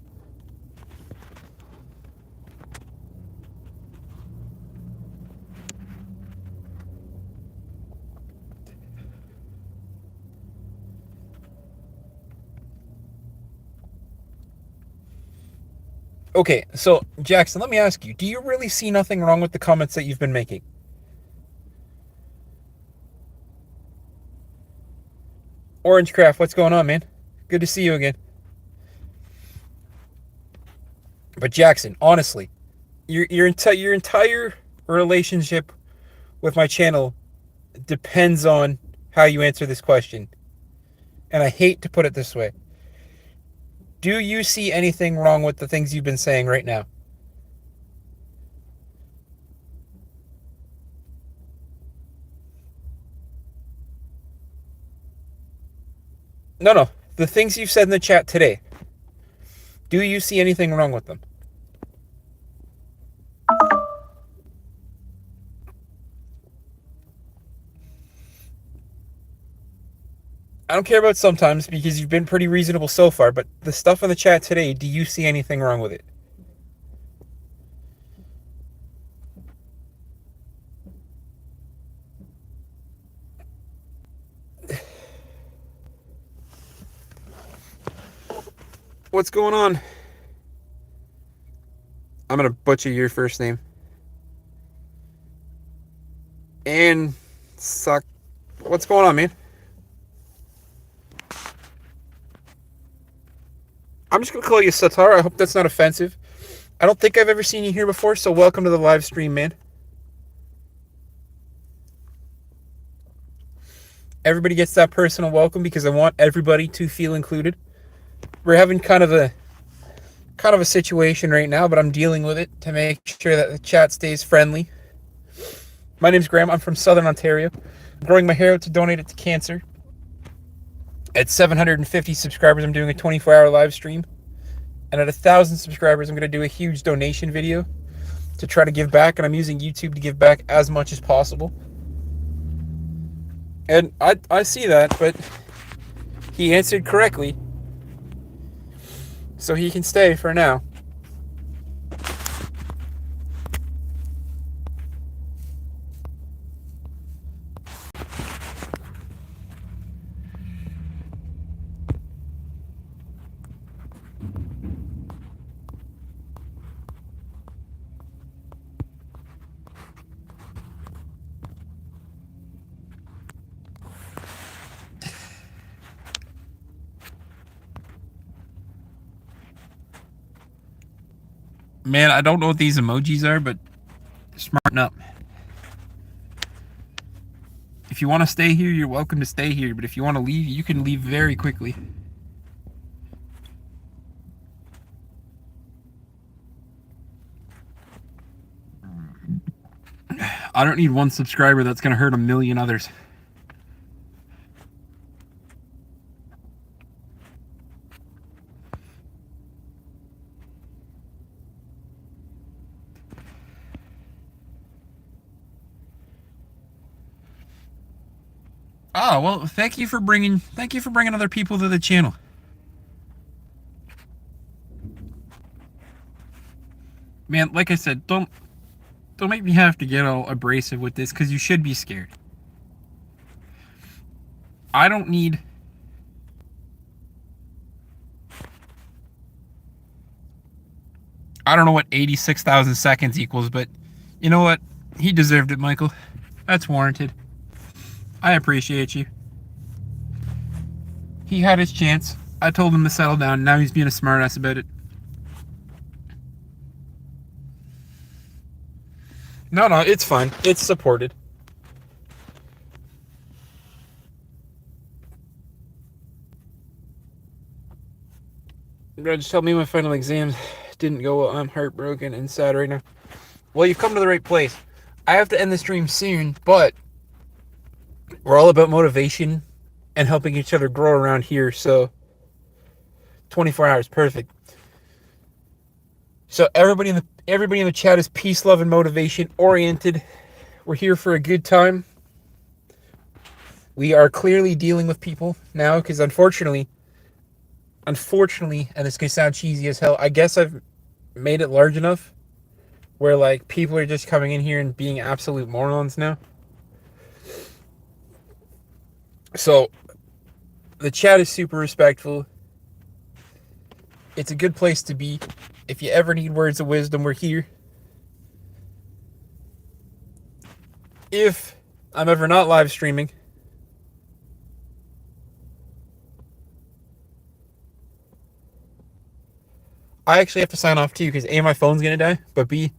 Okay, so Jackson, let me ask you, do you really see nothing wrong with the comments that you've been making? Orangecraft, what's going on, man? Good to see you again. But Jackson, honestly, your entire relationship with my channel depends on how you answer this question. And I hate to put it this way. Do you see anything wrong with the things you've been saying right now? No. The things you've said in the chat today. Do you see anything wrong with them? I don't care about sometimes because you've been pretty reasonable so far, but the stuff in the chat today, do you see anything wrong with it? What's going on? I'm gonna butcher your first name. And suck. What's going on, man? I'm just gonna call you Satar. I hope that's not offensive. I don't think I've ever seen you here before, so welcome to the live stream, man. Everybody gets that personal welcome because I want everybody to feel included. We're having kind of a situation right now, but I'm dealing with it to make sure that the chat stays friendly. My name's Graham. I'm from Southern Ontario. I'm growing my hair out to donate it to cancer. At 750 subscribers, I'm doing a 24-hour live stream. And at 1,000 subscribers, I'm going to do a huge donation video to try to give back. And I'm using YouTube to give back as much as possible. And I see that, but he answered correctly. So he can stay for now. Man, I don't know what these emojis are, but smarten up. If you want to stay here, you're welcome to stay here. But if you want to leave, you can leave very quickly. I don't need one subscriber that's going to hurt a million others. Oh, well, thank you for bringing other people to the channel. Man, like I said, don't make me have to get all abrasive with this, because you should be scared. I don't know what 86,000 seconds equals, but you know what? He deserved it, Michael. That's warranted. I appreciate you. He had his chance. I told him to settle down. Now he's being a smartass about it. No, it's fine. It's supported. Just tell me my final exams didn't go well. I'm heartbroken and sad right now. Well, you've come to the right place. I have to end the stream soon, but we're all about motivation and helping each other grow around here, so 24 hours, perfect. So everybody in the chat is peace, love, and motivation oriented. We're here for a good time. We are clearly dealing with people now because unfortunately, and this is going to sound cheesy as hell, I guess I've made it large enough where like people are just coming in here and being absolute morons now. So the chat is super respectful. It's a good place to be. If you ever need words of wisdom, we're here. If I'm ever not live streaming, I actually have to sign off too because A, my phone's gonna die, but B,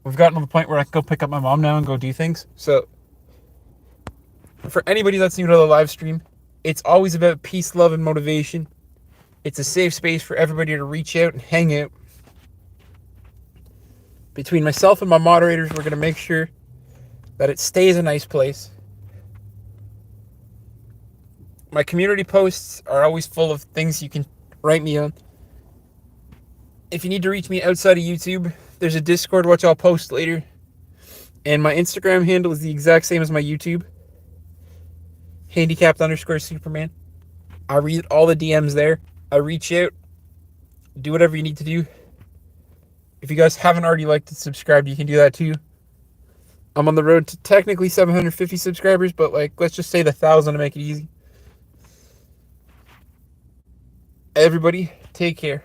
we've gotten to the point where I can go pick up my mom now and go do things. So for anybody that's new to the live stream, it's always about peace, love, and motivation. It's a safe space for everybody to reach out and hang out. Between myself and my moderators, we're going to make sure that it stays a nice place. My community posts are always full of things you can write me on. If you need to reach me outside of YouTube, there's a Discord, which I'll post later. And my Instagram handle is the exact same as my YouTube. Handicapped_Superman. I read all the DMs there. I reach out. Do whatever you need to do. If you guys haven't already liked and subscribed, you can do that too. I'm on the road to technically 750 subscribers, but like, let's just say 1,000 to make it easy. Everybody, Take care.